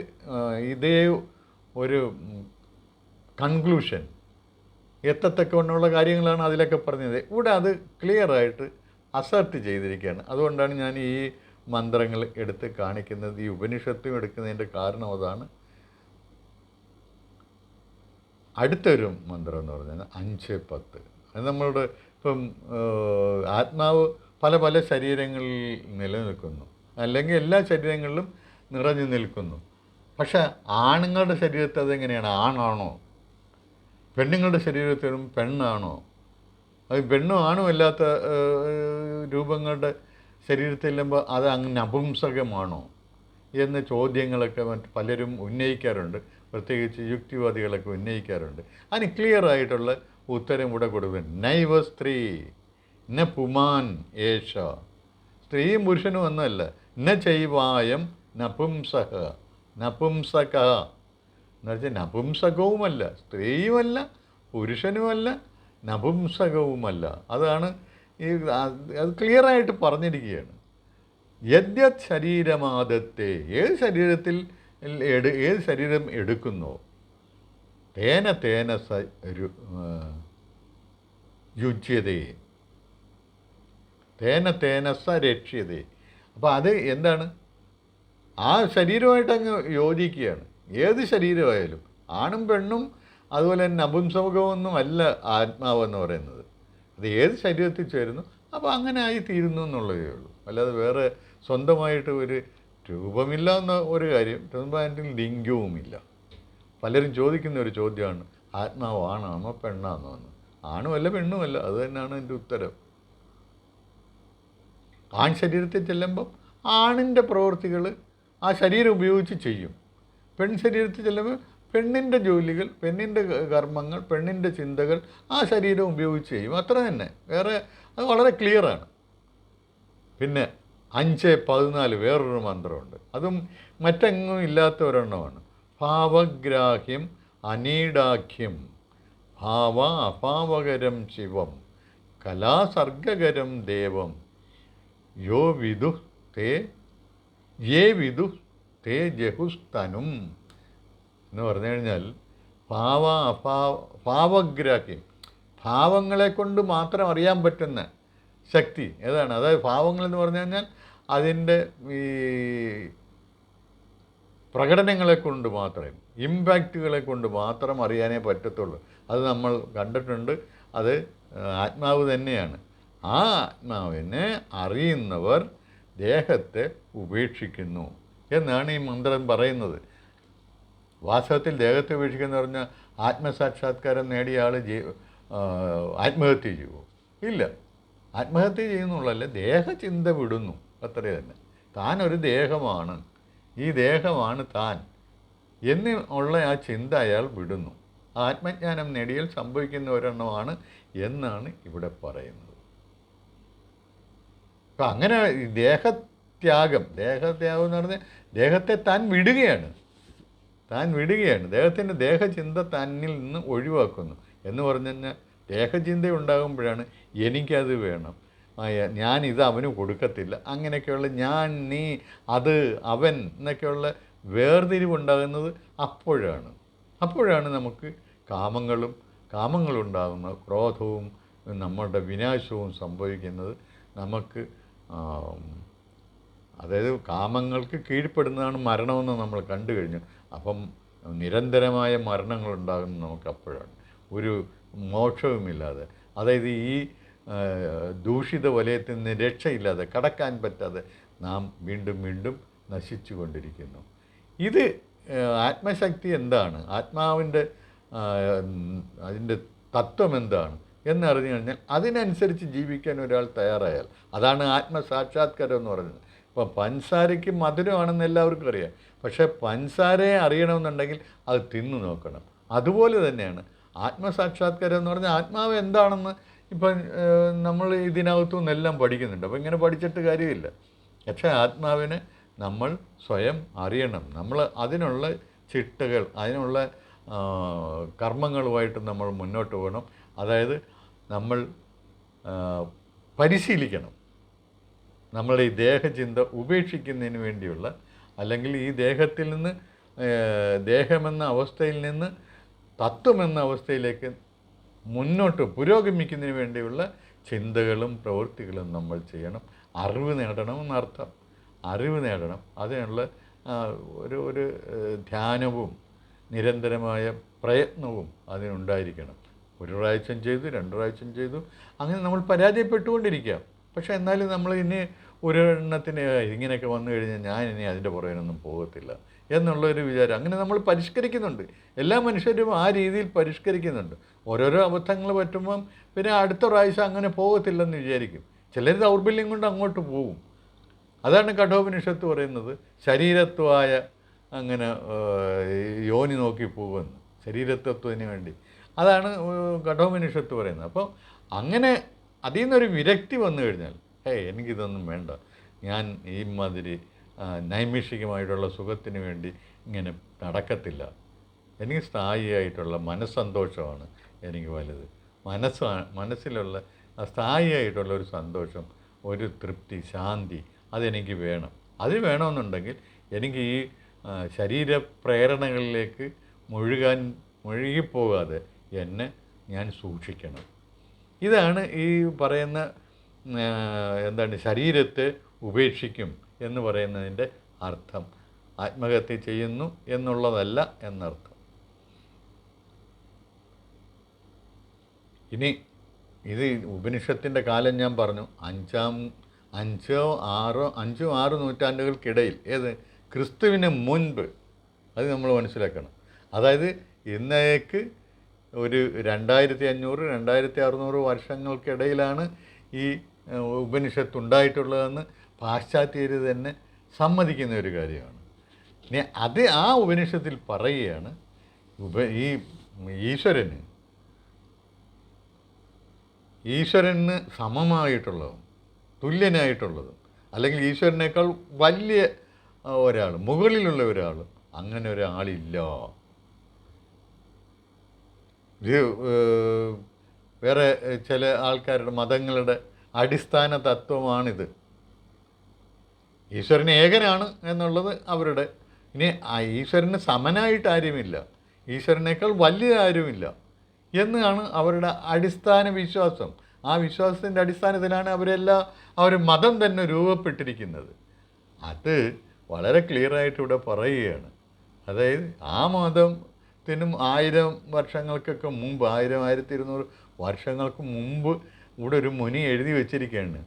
ഇതേ ഒരു കൺക്ലൂഷൻ എത്തത്തക്കവണ്ണമുള്ള കാര്യങ്ങളാണ് അതിലൊക്കെ പറഞ്ഞത്. ഇവിടെ അത് ക്ലിയറായിട്ട് അസർട്ട് ചെയ്തിരിക്കുകയാണ്. അതുകൊണ്ടാണ് ഞാൻ ഈ മന്ത്രങ്ങൾ എടുത്ത് കാണിക്കുന്നത്. ഈ ഉപനിഷത്തും എടുക്കുന്നതിൻ്റെ കാരണം അതാണ്. അടുത്തൊരു മന്ത്രം എന്ന് പറഞ്ഞാൽ 5-10. അത് നമ്മളുടെ ഇപ്പം ആത്മാവ് പല പല ശരീരങ്ങളിൽ നിലനിൽക്കുന്നു, അല്ലെങ്കിൽ എല്ലാ ശരീരങ്ങളിലും നിറഞ്ഞു നിൽക്കുന്നു. പക്ഷേ ആണുങ്ങളുടെ ശരീരത്തിൽ അതെങ്ങനെയാണ്? ആണാണോ? പെണ്ണുങ്ങളുടെ ശരീരത്തിലും പെണ്ണാണോ? അത് പെണ്ണും ആണും അല്ലാത്ത രൂപങ്ങളുടെ ശരീരത്തിലുമ്പോൾ അത് അങ്ങ് നപുംസകമാണോ എന്ന ചോദ്യങ്ങളൊക്കെ പലരും ഉന്നയിക്കാറുണ്ട്. പ്രത്യേകിച്ച് യുക്തിവാദികളൊക്കെ ഉന്നയിക്കാറുണ്ട്. അതിന് ക്ലിയറായിട്ടുള്ള ഉത്തരം ഇവിടെ കൊടുക്കും. നൈവ സ്ത്രീ ന പുമാൻ ഏഷ. സ്ത്രീയും പുരുഷനും ഒന്നുമല്ല. ന ചൈവായം നപുംസക. നപുംസക എന്ന് വെച്ചാൽ നപുംസകവുമല്ല, സ്ത്രീയുമല്ല, പുരുഷനുമല്ല, നപുംസകവുമല്ല. അതാണ് അത് ക്ലിയറായിട്ട് പറഞ്ഞിരിക്കുകയാണ്. യദ്യത് ശരീരമാദത്തെ. ഏത് ശരീരം എടുക്കുന്നോ തേന തേന യുജ്യതേ, തേന തേന സ രക്ഷ്യതേ. അപ്പോൾ അത് എന്താണ്, ആ ശരീരമായിട്ട് അങ്ങ് യോജിക്കുകയാണ്. ഏത് ശരീരമായാലും ആണും പെണ്ണും അതുപോലെ തന്നെ നപുംസകമൊന്നും അല്ല ആത്മാവെന്ന് പറയുന്നത്. അത് ഏത് ശരീരത്തിൽ ചേരുന്നു അപ്പോൾ അങ്ങനെ ആയി തീരുന്നു എന്നുള്ളതേ ഉള്ളൂ. അല്ലാതെ വേറെ സ്വന്തമായിട്ട് ഒരു രൂപമില്ല എന്ന ഒരു കാര്യം, രൂപമായിട്ട് ലിംഗവുമില്ല. പലരും ചോദിക്കുന്ന ഒരു ചോദ്യമാണ് ആത്മാവ് ആണാണോ പെണ്ണാണോ എന്ന്. ആണുമല്ല പെണ്ണുമല്ല, അത് തന്നെയാണ് എൻ്റെ ഉത്തരം. ആൺ ശരീരത്തിൽ ചെല്ലുമ്പം ആണിൻ്റെ പ്രവൃത്തികൾ ആ ശരീരം ഉപയോഗിച്ച് ചെയ്യും. പെൺ ശരീരത്തിൽ ചെല്ലുമ്പോൾ പെണ്ണിൻ്റെ ജോലികൾ, പെണ്ണിൻ്റെ കർമ്മങ്ങൾ, പെണ്ണിൻ്റെ ചിന്തകൾ ആ ശരീരം ഉപയോഗിച്ച് ചെയ്യും. അത്ര തന്നെ, വേറെ അത് വളരെ ക്ലിയറാണ്. പിന്നെ 5:14 വേറൊരു മന്ത്രമുണ്ട്, അതും മറ്റെങ്ങും ഇല്ലാത്ത ഒരെണ്ണമാണ്. ഭാവഗ്രാഹ്യം അനീഡാഖ്യം ഭാവ അഭാവകരം ശിവം കലാസർഗകരം ദേവം യോ വിദു തേ യേ വിദു തേ ജഹുസ്തനും എന്ന് പറഞ്ഞു കഴിഞ്ഞാൽ ഭാവഗ്രാഹ്യം, ഭാവങ്ങളെ കൊണ്ട് മാത്രം അറിയാൻ പറ്റുന്ന ശക്തി ഏതാണ്? അതായത് ഭാവങ്ങളെന്ന് പറഞ്ഞു കഴിഞ്ഞാൽ അതിൻ്റെ ഈ പ്രകടനങ്ങളെ കൊണ്ട് മാത്രമേ, ഇമ്പാക്റ്റുകളെ കൊണ്ട് മാത്രം അറിയാനേ പറ്റത്തുള്ളൂ. അത് നമ്മൾ കണ്ടിട്ടുണ്ട്. അത് ആത്മാവ് തന്നെയാണ്. ആ ആത്മാവിനെ അറിയുന്നവർ ദേഹത്തെ ഉപേക്ഷിക്കുന്നു എന്നാണ് ഈ മന്ത്രം പറയുന്നത്. വാസ്തവത്തിൽ ദേഹത്തെ ഉപേക്ഷിക്കുന്ന പറഞ്ഞാൽ ആത്മസാക്ഷാത്കാരം നേടിയ ആൾ ആത്മഹത്യ ചെയ്യുമോ? ഇല്ല, ആത്മഹത്യ ചെയ്യുന്നുള്ളല്ല, ദേഹചിന്ത വിടുന്നു, അത്രേ തന്നെ. താനൊരു ദേഹമാണ്, ഈ ദേഹമാണ് താൻ എന്ന് ഉള്ള ആ ചിന്ത അയാൾ വിടുന്നു. ആത്മജ്ഞാനം നേടിയാൽ സംഭവിക്കുന്ന ഒരെണ്ണമാണ് എന്നാണ് ഇവിടെ പറയുന്നത്. അപ്പം അങ്ങനെ ദേഹത്യാഗം എന്ന് പറഞ്ഞാൽ ദേഹത്തെ താൻ വിടുകയാണ്, ദേഹത്തിൻ്റെ ദേഹചിന്ത തന്നിൽ നിന്ന് ഒഴിവാക്കുന്നു എന്ന് പറഞ്ഞു കഴിഞ്ഞാൽ ദേഹചിന്ത ഉണ്ടാകുമ്പോഴാണ് എനിക്കത് വേണം, ഞാനിത് അവന് കൊടുക്കത്തില്ല, അങ്ങനെയൊക്കെയുള്ള ഞാൻ, നീ, അത്, അവൻ എന്നൊക്കെയുള്ള വേർതിരിവുണ്ടാകുന്നത് അപ്പോഴാണ് നമുക്ക് കാമങ്ങളുണ്ടാകുന്ന ക്രോധവും നമ്മളുടെ വിനാശവും സംഭവിക്കുന്നത്. നമുക്ക് അതായത് കാമങ്ങൾക്ക് കീഴ്പ്പെടുന്നതാണ് മരണമെന്ന് നമ്മൾ കണ്ടു കഴിഞ്ഞു. അപ്പം നിരന്തരമായ മരണങ്ങളുണ്ടാകുന്നത് നമുക്ക് അപ്പോഴാണ്, ഒരു മോക്ഷവുമില്ലാതെ. അതായത് ഈ ദൂഷിത വലയത്തിൽ നിന്ന് രക്ഷയില്ലാതെ, കടക്കാൻ പറ്റാതെ നാം വീണ്ടും നശിച്ചു കൊണ്ടിരിക്കുന്നു. ഇത് ആത്മശക്തി എന്താണ്, ആത്മാവിൻ്റെ അതിൻ്റെ തത്വം എന്താണ് എന്നറിഞ്ഞു കഴിഞ്ഞാൽ അതിനനുസരിച്ച് ജീവിക്കാൻ ഒരാൾ തയ്യാറായാൽ അതാണ് ആത്മസാക്ഷാത്കാരം എന്ന് പറയുന്നത്. ഇപ്പോൾ പഞ്ചസാരയ്ക്ക് മധുരമാണെന്ന് എല്ലാവർക്കും അറിയാം, പക്ഷേ പഞ്ചസാരയെ അറിയണമെന്നുണ്ടെങ്കിൽ അത് തിന്നു നോക്കണം. അതുപോലെ തന്നെയാണ് ആത്മസാക്ഷാത്കാരം എന്ന് പറഞ്ഞാൽ ആത്മാവ് എന്താണെന്ന് ഇപ്പം നമ്മൾ ഇതിനകത്തു നിന്നെല്ലാം പഠിക്കുന്നുണ്ട്. അപ്പോൾ ഇങ്ങനെ പഠിച്ചിട്ട് കാര്യമില്ല. പക്ഷേ ആത്മാവിനെ നമ്മൾ സ്വയം അറിയണം. നമ്മൾ അതിനുള്ള ചിട്ടകൾ, അതിനുള്ള കർമ്മങ്ങളുമായിട്ട് നമ്മൾ മുന്നോട്ട് പോകണം. അതായത് നമ്മൾ പരിശീലിക്കണം. നമ്മളുടെ ഈ ദേഹചിന്ത ഉപേക്ഷിക്കുന്നതിന് വേണ്ടിയുള്ള, അല്ലെങ്കിൽ ഈ ദേഹത്തിൽ നിന്ന്, ദേഹമെന്ന അവസ്ഥയിൽ നിന്ന് തത്വമെന്ന അവസ്ഥയിലേക്ക് മുന്നോട്ട് പുരോഗമിക്കുന്നതിന് വേണ്ടിയുള്ള ചിന്തകളും പ്രവൃത്തികളും നമ്മൾ ചെയ്യണം. അറിവ് നേടണം എന്നർത്ഥം. അറിവ് നേടണം, അതിനുള്ള ഒരു ധ്യാനവും നിരന്തരമായ പ്രയത്നവും അതിനുണ്ടായിരിക്കണം. ഒരു പ്രാവശ്യം ചെയ്തു, 2 പ്രാവശ്യം ചെയ്തു, അങ്ങനെ നമ്മൾ പരാജയപ്പെട്ടുകൊണ്ടിരിക്കാം. പക്ഷേ എന്നാലും നമ്മൾ ഇനി ഒരെണ്ണത്തിന് ഇങ്ങനെയൊക്കെ വന്നു കഴിഞ്ഞാൽ ഞാൻ ഇനി അതിൻ്റെ പുറകിനൊന്നും പോകത്തില്ല എന്നുള്ളൊരു വിചാരം, അങ്ങനെ നമ്മൾ പരിഷ്കരിക്കുന്നുണ്ട്. എല്ലാ മനുഷ്യരും ആ രീതിയിൽ പരിഷ്കരിക്കുന്നുണ്ട്. ഓരോരോ അബദ്ധങ്ങൾ പറ്റുമ്പം പിന്നെ അടുത്ത പ്രാവശ്യം അങ്ങനെ പോകത്തില്ലെന്ന് വിചാരിക്കും. ചിലർ ദൗർബല്യം കൊണ്ട് അങ്ങോട്ട് പോകും. അതാണ് കഠോപനിഷത്ത് പറയുന്നത്, ശരീരത്വമായ അങ്ങനെ യോനി നോക്കി പോകുമെന്ന്, ശരീരത്വത്തിന് വേണ്ടി. അതാണ് കഠോപനിഷത്ത് പറയുന്നത്. അപ്പോൾ അങ്ങനെ അതിൽ നിന്നൊരു വിരക്തി വന്നു കഴിഞ്ഞാൽ, എനിക്കിതൊന്നും വേണ്ട, ഞാൻ ഈ മാതിരി നൈമിഷികമായിട്ടുള്ള സുഖത്തിന് വേണ്ടി ഇങ്ങനെ നടക്കത്തില്ല, എനിക്ക് സ്ഥായിയായിട്ടുള്ള മനസ്സന്തോഷമാണ് എനിക്ക് വലുത്. മനസ്സിലുള്ള സ്ഥായിയായിട്ടുള്ള ഒരു സന്തോഷം, ഒരു തൃപ്തി, ശാന്തി അതെനിക്ക് വേണം. അത് വേണമെന്നുണ്ടെങ്കിൽ എനിക്ക് ഈ ശരീരപ്രേരണകളിലേക്ക് മുഴുകിപ്പോകാതെ എന്നെ ഞാൻ സൂക്ഷിക്കണം. ഇതാണ് ഈ പറയുന്ന എന്താണ്, ശരീരത്തെ ഉപേക്ഷിക്കും എന്ന് പറയുന്നതിൻ്റെ അർത്ഥം ആത്മഹത്യ ചെയ്യുന്നു എന്നുള്ളതല്ല എന്നർത്ഥം. ഇനി ഇത് ഉപനിഷത്തിൻ്റെ കാലം ഞാൻ പറഞ്ഞു, അഞ്ചോ ആറ് നൂറ്റാണ്ടുകൾക്കിടയിൽ, ഏത് ക്രിസ്തുവിന് മുൻപ്, അത് നമ്മൾ മനസ്സിലാക്കണം. അതായത് ഇന്നേക്ക് ഒരു 2500 2600 വർഷങ്ങൾക്കിടയിലാണ് ഈ ഉപനിഷത്ത് ഉണ്ടായിട്ടുള്ളതെന്ന് പാശ്ചാത്യർ തന്നെ സമ്മതിക്കുന്ന ഒരു കാര്യമാണ്. ഇനി അത് ആ ഉപനിഷത്തിൽ പറയുകയാണ്, ഈ ഈശ്വരന് സമമായിട്ടുള്ളതും തുല്യനായിട്ടുള്ളതും അല്ലെങ്കിൽ ഈശ്വരനേക്കാൾ വലിയ ഒരാൾ, മുകളിലുള്ള ഒരാൾ, അങ്ങനെ ഒരാളില്ല. ഇത് വേറെ ചില ആൾക്കാരുടെ മതങ്ങളുടെ അടിസ്ഥാന തത്വമാണിത്. ഈശ്വരൻ ഏകനാണ് എന്നുള്ളത് അവരുടെ. ഇനി ആ ഈശ്വരന് സമനായിട്ട് ആരുമില്ല, ഈശ്വരനേക്കാൾ വലിയ ആരുമില്ല എന്നാണ് അവരുടെ അടിസ്ഥാന വിശ്വാസം. ആ വിശ്വാസത്തിൻ്റെ അടിസ്ഥാനത്തിലാണ് അവർ മതം തന്നെ രൂപപ്പെട്ടിരിക്കുന്നത്. അത് വളരെ ക്ലിയറായിട്ട് ഇവിടെ പറയുകയാണ്. അതായത് ആ മതത്തിനും 1000 വർഷങ്ങൾക്കൊക്കെ മുമ്പ്, 1000 1200 വർഷങ്ങൾക്ക് മുമ്പ് ഇവിടെ ഒരു മുനി എഴുതി വച്ചിരിക്കുകയാണ്,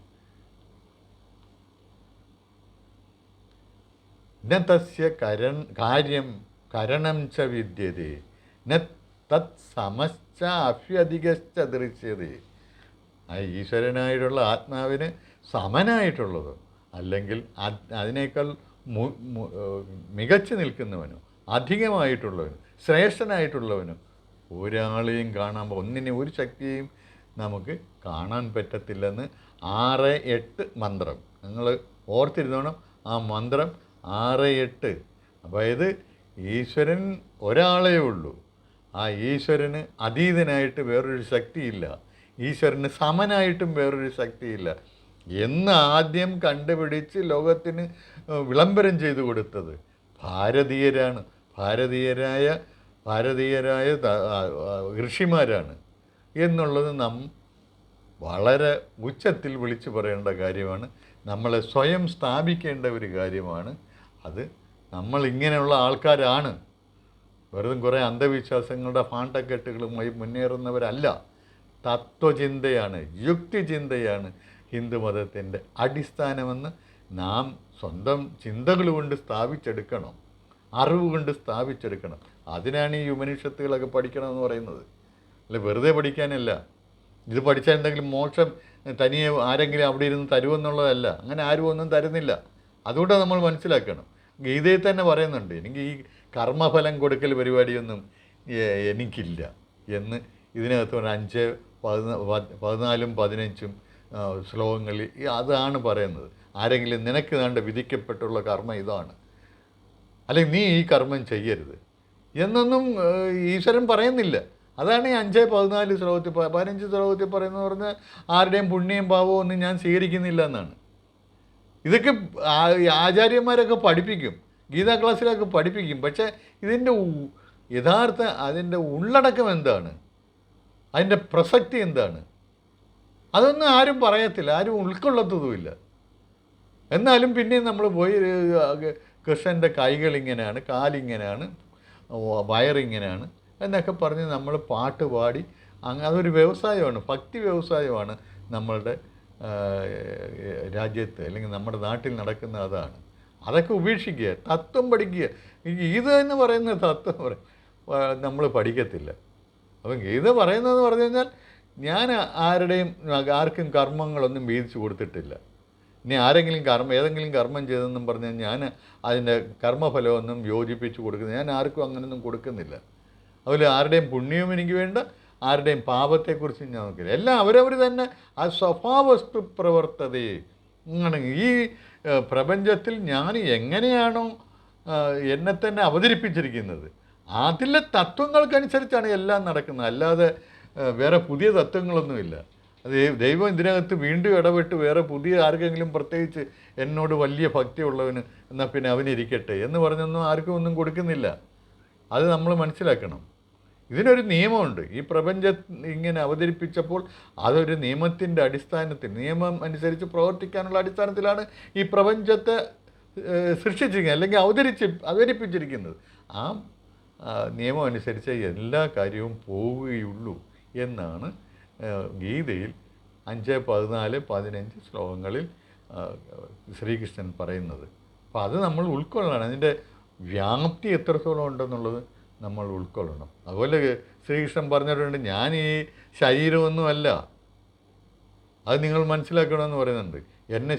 ന തസ്യ കാര്യം കരണം ച വിദ്യതേ ന തത് സമശ്ച അഭ്യധികശ്ച ദൃശ്യതേ. ആ ഈശ്വരനായിട്ടുള്ള ആത്മാവിന് സമനായിട്ടുള്ളതോ അല്ലെങ്കിൽ അതിനേക്കാൾ മികച്ചു നിൽക്കുന്നവനോ അധികമായിട്ടുള്ളവനും ശ്രേഷ്ഠനായിട്ടുള്ളവനും ഒരാളെയും ഒന്നിനെ ഒരു ശക്തിയെയും നമുക്ക് കാണാൻ പറ്റത്തില്ലെന്ന് 6-8 മന്ത്രം നിങ്ങൾ ഓർത്തിരുന്നോണം. ആ മന്ത്രം 6-8. അതായത് ഈശ്വരൻ ഒരാളേ ഉള്ളൂ. ആ ഈശ്വരന് അതീതനായിട്ട് വേറൊരു ശക്തിയില്ല, ഈശ്വരന് സമനായിട്ടും വേറൊരു ശക്തിയില്ല എന്ന് ആദ്യം കണ്ടുപിടിച്ച് ലോകത്തിന് വിളംബരം ചെയ്തു കൊടുത്തത് ഭാരതീയരാണ്. ഭാരതീയരായ ഋഷിമാരാണ് എന്നുള്ളത് നാം വളരെ ഉച്ചത്തിൽ വിളിച്ചു പറയേണ്ട കാര്യമാണ്. നമ്മളെ സ്വയം സ്ഥാപിക്കേണ്ട ഒരു കാര്യമാണ് അത്. നമ്മൾ ഇങ്ങനെയുള്ള ആൾക്കാരാണ്, വെറുതെ കുറേ അന്ധവിശ്വാസങ്ങളുടെ ഫാണ്ടക്കെട്ടുകളുമായി മുന്നേറുന്നവരല്ല. തത്വചിന്തയാണ്, യുക്തിചിന്തയാണ് ഹിന്ദുമതത്തിൻ്റെ അടിസ്ഥാനമെന്ന് നാം സ്വന്തം ചിന്തകൾ കൊണ്ട് സ്ഥാപിച്ചെടുക്കണം, അറിവ് കൊണ്ട് സ്ഥാപിച്ചെടുക്കണം. അതിനാണ് ഈ ഉപനിഷത്തുകളൊക്കെ പഠിക്കണമെന്ന് പറയുന്നത്. അല്ല വെറുതെ പഠിക്കാനല്ല. ഇത് പഠിച്ചാൽ എന്തെങ്കിലും മോക്ഷം തനിയെ ആരെങ്കിലും അവിടെ ഇരുന്ന് തരുമെന്നുള്ളതല്ല. അങ്ങനെ ആരും ഒന്നും തരുന്നില്ല. അതുകൊണ്ട് നമ്മൾ മനസ്സിലാക്കണം. ഗീതയിൽ തന്നെ പറയുന്നുണ്ട്, എനിക്ക് ഈ കർമ്മഫലം കൊടുക്കൽ പരിപാടിയൊന്നും എനിക്കില്ല എന്ന്. ഇതിനകത്ത് 5, 14, 15 ശ്ലോകങ്ങളിൽ അതാണ് പറയുന്നത്. ആരെങ്കിലും നിനക്ക് വേണ്ട വിധിക്കപ്പെട്ടുള്ള കർമ്മം ഇതാണ്, അല്ലെങ്കിൽ നീ ഈ കർമ്മം ചെയ്യരുത് എന്നൊന്നും ഈശ്വരൻ പറയുന്നില്ല. അതാണ് ഈ 5, 14 ശ്ലോകത്തിൽ 15 ശ്ലോകത്തിൽ പറയുന്നത്. പറഞ്ഞാൽ ആരുടെയും പുണ്യം പാവവും ഒന്നും ഞാൻ സ്വീകരിക്കുന്നില്ല എന്നാണ്. ഇതൊക്കെ ആചാര്യന്മാരൊക്കെ പഠിപ്പിക്കും, ഗീതാ ക്ലാസ്സിലൊക്കെ പഠിപ്പിക്കും. പക്ഷേ ഇതിൻ്റെ യഥാർത്ഥ അതിൻ്റെ ഉള്ളടക്കം എന്താണ്, അതിൻ്റെ പ്രസക്തി എന്താണ്, അതൊന്നും ആരും പറയത്തില്ല, ആരും ഉൾക്കൊള്ളത്തതുമില്ല. എന്നാലും പിന്നെയും നമ്മൾ പോയി കൃഷ്ണൻ്റെ കൈകളിങ്ങനെയാണ്, കാലിങ്ങനെയാണ്, വയറിങ്ങനെയാണ് എന്നൊക്കെ പറഞ്ഞ് നമ്മൾ പാട്ട് പാടി അതൊരു വ്യവസായമാണ്, ഭക്തി വ്യവസായമാണ് നമ്മളുടെ രാജ്യത്ത് അല്ലെങ്കിൽ നമ്മുടെ നാട്ടിൽ നടക്കുന്ന അതാണ്. അതൊക്കെ ഉപേക്ഷിക്കുക, തത്വം പഠിക്കുക. ഗീത എന്ന് പറയുന്ന തത്വം നമ്മൾ പഠിക്കത്തില്ല. അപ്പം ഗീത പറയുന്നതെന്ന് പറഞ്ഞു കഴിഞ്ഞാൽ ഞാൻ ആർക്കും കർമ്മങ്ങളൊന്നും വീതിച്ചു കൊടുത്തിട്ടില്ല. ഇനി ഏതെങ്കിലും കർമ്മം ചെയ്തെന്നും പറഞ്ഞാൽ ഞാൻ അതിൻ്റെ കർമ്മഫലമൊന്നും യോജിപ്പിച്ച് കൊടുക്കുന്നത് ഞാൻ ആർക്കും അങ്ങനെയൊന്നും കൊടുക്കുന്നില്ല. അതുപോലെ ആരുടെയും പുണ്യവും എനിക്ക് വേണ്ട, ആരുടെയും പാപത്തെക്കുറിച്ചും ഞാൻ നോക്കില്ല. എല്ലാം അവരവർ തന്നെ ആ സ്വഭാവസ്തു പ്രവർത്തതയെ അങ്ങനെ ഈ പ്രപഞ്ചത്തിൽ ഞാൻ എങ്ങനെയാണോ എന്നെ തന്നെ അവതരിപ്പിച്ചിരിക്കുന്നത് അതിലെ തത്വങ്ങൾക്കനുസരിച്ചാണ് എല്ലാം നടക്കുന്നത്. അല്ലാതെ വേറെ പുതിയ തത്വങ്ങളൊന്നുമില്ല. അത് ദൈവം ഇതിനകത്ത് വീണ്ടും ഇടപെട്ട് വേറെ പുതിയ ആർക്കെങ്കിലും പ്രത്യേകിച്ച് എന്നോട് വലിയ ഭക്തിയുള്ളവന് എന്നാൽ പിന്നെ അവനിരിക്കട്ടെ എന്ന് പറഞ്ഞൊന്നും ആർക്കും ഒന്നും കൊടുക്കുന്നില്ല. അത് നമ്മൾ മനസ്സിലാക്കണം. ഇതിനൊരു നിയമമുണ്ട്. ഈ പ്രപഞ്ചം ഇങ്ങനെ അവതരിപ്പിച്ചപ്പോൾ അതൊരു നിയമത്തിൻ്റെ അടിസ്ഥാനത്തിൽ, നിയമം അനുസരിച്ച് പ്രവർത്തിക്കാനുള്ള അടിസ്ഥാനത്തിലാണ് ഈ പ്രപഞ്ചത്തെ സൃഷ്ടിച്ചിരിക്കുന്നത്, അല്ലെങ്കിൽ അവതരിപ്പിച്ചിരിക്കുന്നത്. ആ നിയമം അനുസരിച്ച് എല്ലാ കാര്യവും പോവുകയുള്ളൂ എന്നാണ് ഗീതയിൽ 5, 14, 15 ശ്ലോകങ്ങളിൽ ശ്രീകൃഷ്ണൻ പറയുന്നത്. അപ്പോൾ അത് നമ്മൾ ഉൾക്കൊള്ളണം. അതിൻ്റെ വ്യാപ്തി എത്രത്തോളം ഉണ്ടെന്നുള്ളത് നമ്മൾ ഉൾക്കൊള്ളണം. അതുപോലെ ശ്രീകൃഷ്ണൻ പറഞ്ഞിട്ടുണ്ട്, ഞാൻ ഈ ശരീരമൊന്നുമല്ല, അത് നിങ്ങൾ മനസ്സിലാക്കണമെന്ന് പറയുന്നുണ്ട്. എന്നെ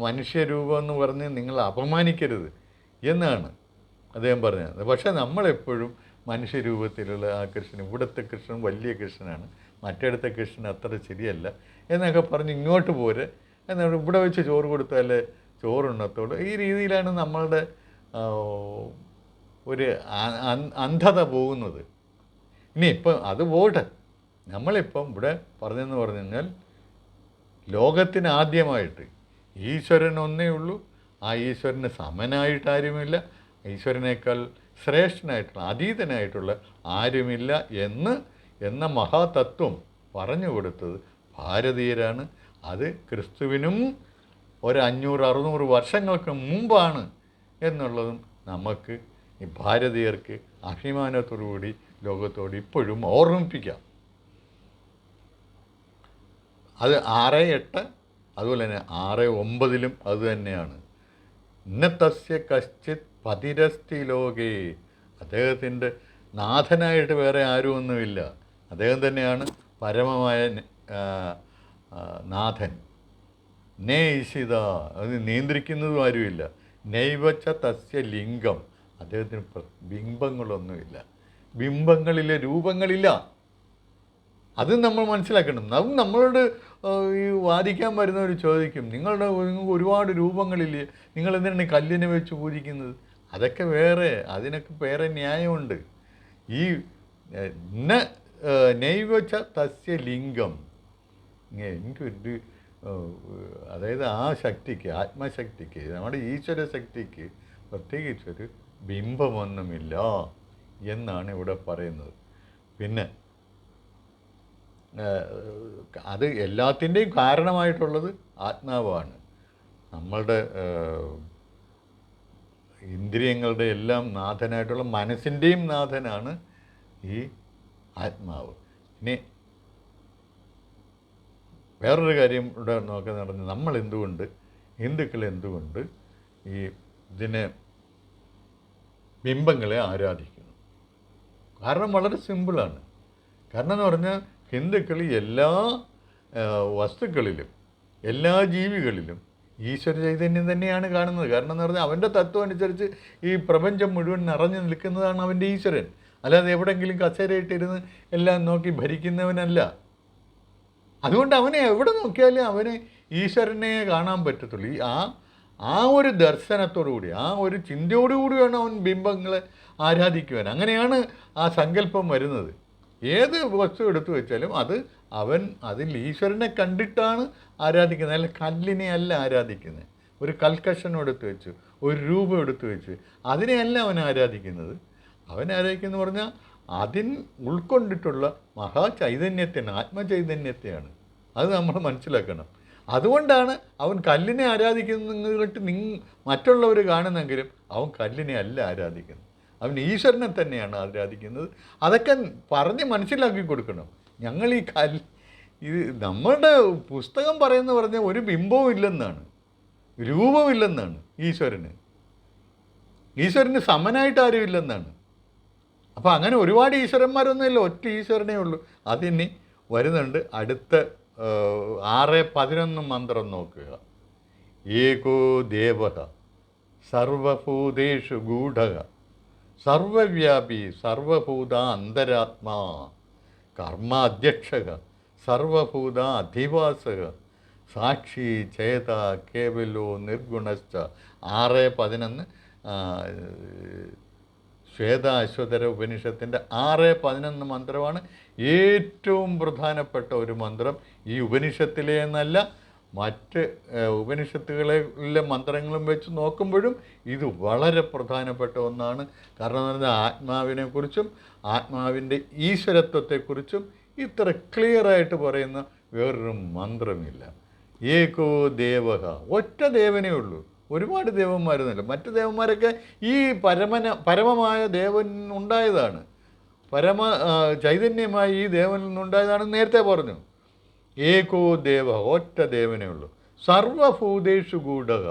മനുഷ്യരൂപം എന്ന് പറഞ്ഞ് നിങ്ങൾ അപമാനിക്കരുത് എന്നാണ് അദ്ദേഹം പറഞ്ഞത്. പക്ഷേ നമ്മളെപ്പോഴും മനുഷ്യരൂപത്തിലുള്ള ആ കൃഷ്ണൻ, ഇവിടുത്തെ കൃഷ്ണൻ വലിയ കൃഷ്ണനാണ്, മറ്റിടത്തെ കൃഷ്ണൻ അത്ര ശരിയല്ല എന്നൊക്കെ പറഞ്ഞ് ഇങ്ങോട്ട് പോരെ, എന്നാൽ ഇവിടെ വെച്ച് ചോറ് കൊടുത്താലേ ചോറുണ്ണത്തോളൂ. ഈ രീതിയിലാണ് നമ്മളുടെ ഒരു അന്ധത പോകുന്നത്. ഇനി ഇപ്പം അത് പോട്ടെ, നമ്മളിപ്പം ഇവിടെ പറഞ്ഞെന്ന് പറഞ്ഞു കഴിഞ്ഞാൽ ലോകത്തിന് ആദ്യമായിട്ട് ഈശ്വരൻ ഒന്നേ ഉള്ളൂ, ആ ഈശ്വരന് സമനായിട്ടാരുമില്ല, ഈശ്വരനേക്കാൾ ശ്രേഷ്ഠനായിട്ടുള്ള അതീതനായിട്ടുള്ള ആരുമില്ല എന്ന മഹാതത്വം പറഞ്ഞു കൊടുത്തത് ഭാരതീയരാണ്. അത് ക്രിസ്തുവിനും 500-600 വർഷങ്ങൾക്ക് മുമ്പാണ് എന്നുള്ളതും നമുക്ക് ഈ ഭാരതീയർക്ക് അഭിമാനത്തോടുകൂടി ലോകത്തോട് ഇപ്പോഴും ഓർമ്മിപ്പിക്കാം. അത് 6, 8 അതുപോലെ തന്നെ 6, 9 അത് തന്നെയാണ്. ഇന്നത്തസ്യ കശ്ചിത് പതിരസ്തി ലോകേ, അദ്ദേഹത്തിൻ്റെ നാഥനായിട്ട് വേറെ ആരുമൊന്നുമില്ല, അദ്ദേഹം തന്നെയാണ് പരമമായ നാഥൻ. നേയിഷിത, അത് നിയന്ത്രിക്കുന്നതും ആരുമില്ല. നൈവച്ച തസ്യ ലിംഗം, അദ്ദേഹത്തിന് ബിംബങ്ങളൊന്നുമില്ല, ബിംബങ്ങളിലെ രൂപങ്ങളില്ല. അത് നമ്മൾ മനസ്സിലാക്കണം. നമ്മളോട് ഈ വാദിക്കാൻ വരുന്നവർ ചോദിക്കും, നിങ്ങൾക്ക് ഒരുപാട് രൂപങ്ങളില്ലേ, നിങ്ങൾ എന്തിനാണ് കല്ലിനെ വെച്ച് പൂജിക്കുന്നത്? അതൊക്കെ വേറെ, അതിനൊക്കെ വേറെ ന്യായമുണ്ട്. ഈ നൈവച്ച തസ്യ ലിംഗം, എനിക്കൊരു അതായത് ആ ശക്തിക്ക്, ആത്മശക്തിക്ക്, നമ്മുടെ ഈശ്വര ശക്തിക്ക് പ്രത്യേകിച്ചൊരു ബിംബമൊന്നുമില്ല എന്നാണ് ഇവിടെ പറയുന്നത്. പിന്നെ അത് എല്ലാത്തിൻ്റെയും കാരണമായിട്ടുള്ളത് ആത്മാവാണ്. നമ്മളുടെ ഇന്ദ്രിയങ്ങളുടെ എല്ലാം നാഥനായിട്ടുള്ള മനസ്സിൻ്റെയും നാഥനാണ് ഈ ആത്മാവ്. ഇനി വേറൊരു കാര്യം ഇവിടെ നോക്കാൻ നടന്നു, നമ്മൾ എന്തുകൊണ്ട്, ഹിന്ദുക്കൾ എന്തുകൊണ്ട് ഈ ബിംബങ്ങളെ ആരാധിക്കുന്നു? കാരണം വളരെ സിമ്പിളാണ്. കാരണം എന്ന് പറഞ്ഞാൽ ഹിന്ദുക്കൾ എല്ലാ വസ്തുക്കളിലും എല്ലാ ജീവികളിലും ഈശ്വര ചൈതന്യം തന്നെയാണ് കാണുന്നത്. കാരണം എന്ന് പറഞ്ഞാൽ അവൻ്റെ തത്വം അനുസരിച്ച് ഈ പ്രപഞ്ചം മുഴുവൻ നിറഞ്ഞു നിൽക്കുന്നതാണ് അവൻ്റെ ഈശ്വരൻ. അല്ലാതെ എവിടെയെങ്കിലും കസേരയിട്ടിരുന്ന് എല്ലാം നോക്കി ഭരിക്കുന്നവനല്ല. അതുകൊണ്ട് അവനെ എവിടെ നോക്കിയാലും അവന് ഈശ്വരനെ കാണാൻ പറ്റത്തുള്ളൂ. ആ ഒരു ദർശനത്തോടുകൂടി, ആ ഒരു ചിന്തയോടുകൂടിയാണ് അവൻ ബിംബങ്ങളെ ആരാധിക്കുവാൻ. അങ്ങനെയാണ് ആ സങ്കല്പം വരുന്നത്. ഏത് വസ്തു എടുത്തു വെച്ചാലും അതിൽ ഈശ്വരനെ കണ്ടിട്ടാണ് ആരാധിക്കുന്നത്, അല്ല കല്ലിനെ അല്ല ആരാധിക്കുന്നത്. ഒരു കൽക്കഷണം എടുത്തു വെച്ച്, ഒരു രൂപം എടുത്തു വെച്ച് അതിനെയല്ല അവൻ ആരാധിക്കുന്നത്. അവൻ ആരാധിക്കുന്നത് പറഞ്ഞാൽ ഉൾക്കൊണ്ടിട്ടുള്ള മഹാചൈതന്യത്തെയാണ്, ആത്മചൈതന്യത്തെയാണ്. അത് നമ്മൾ മനസ്സിലാക്കണം. അതുകൊണ്ടാണ് അവൻ കല്ലിനെ ആരാധിക്കുന്നിട്ട് മറ്റുള്ളവർ കാണുന്നെങ്കിലും അവൻ കല്ലിനെ അല്ല ആരാധിക്കുന്നത്, അവൻ ഈശ്വരനെ തന്നെയാണ് ആരാധിക്കുന്നത്. അതൊക്കെ പറഞ്ഞ് മനസ്സിലാക്കി കൊടുക്കണം. ഞങ്ങൾ ഇത് നമ്മളുടെ പുസ്തകം പറഞ്ഞ ഒരു ബിംബവും ഇല്ലെന്നാണ്, രൂപമില്ലെന്നാണ് ഈശ്വരന് സമനായിട്ട് ആരും ഇല്ലെന്നാണ്. അപ്പോൾ അങ്ങനെ ഒരുപാട് ഈശ്വരന്മാരൊന്നുമില്ല, ഒറ്റ ഈശ്വരനേ ഉള്ളൂ. അതിനി വരുന്നുണ്ട്. അടുത്ത 6, 11 മന്ത്രം നോക്കുക. ഏകോ ദേവഃ സർവഭൂതേഷു ഗൂഢഃ സർവവ്യാപി സർവഭൂത അന്തരാത്മാ കർമാധ്യക്ഷഃ സർവഭൂത അധിവാസഃ സാക്ഷി ചേത കേവലോ നിർഗുണശ്ച. 6, 11 ശ്വേതാശ്വതര ഉപനിഷത്തിൻ്റെ 6, 11 മന്ത്രമാണ് ഏറ്റവും പ്രധാനപ്പെട്ട ഒരു മന്ത്രം. ഈ ഉപനിഷത്തിലെ എന്നല്ല, മറ്റ് ഉപനിഷത്തുകളിലെ മന്ത്രങ്ങളും വെച്ച് നോക്കുമ്പോഴും ഇത് വളരെ പ്രധാനപ്പെട്ട ഒന്നാണ്. കാരണം എന്ന് പറഞ്ഞാൽ ആത്മാവിനെക്കുറിച്ചും ആത്മാവിൻ്റെ ഈശ്വരത്വത്തെക്കുറിച്ചും ഇത്ര ക്ലിയറായിട്ട് പറയുന്ന വേറൊരു മന്ത്രമില്ല. ഏകോ ദേവഹ, ഒറ്റ ദേവനേ ഉള്ളൂ. ഒരുപാട് ദേവന്മാരൊന്നുമില്ല. മറ്റ് ദേവന്മാരൊക്കെ ഈ പരമമായ ദേവൻ ഉണ്ടായതാണ്. ചൈതന്യമായി ഈ ദേവനിൽ നിന്നുണ്ടായതാണെന്ന് നേരത്തെ പറഞ്ഞു. ഏകോ ദേവ, ഒറ്റ ദേവനേ ഉള്ളൂ. സർവഭൂതേഷു ഗൂഢക,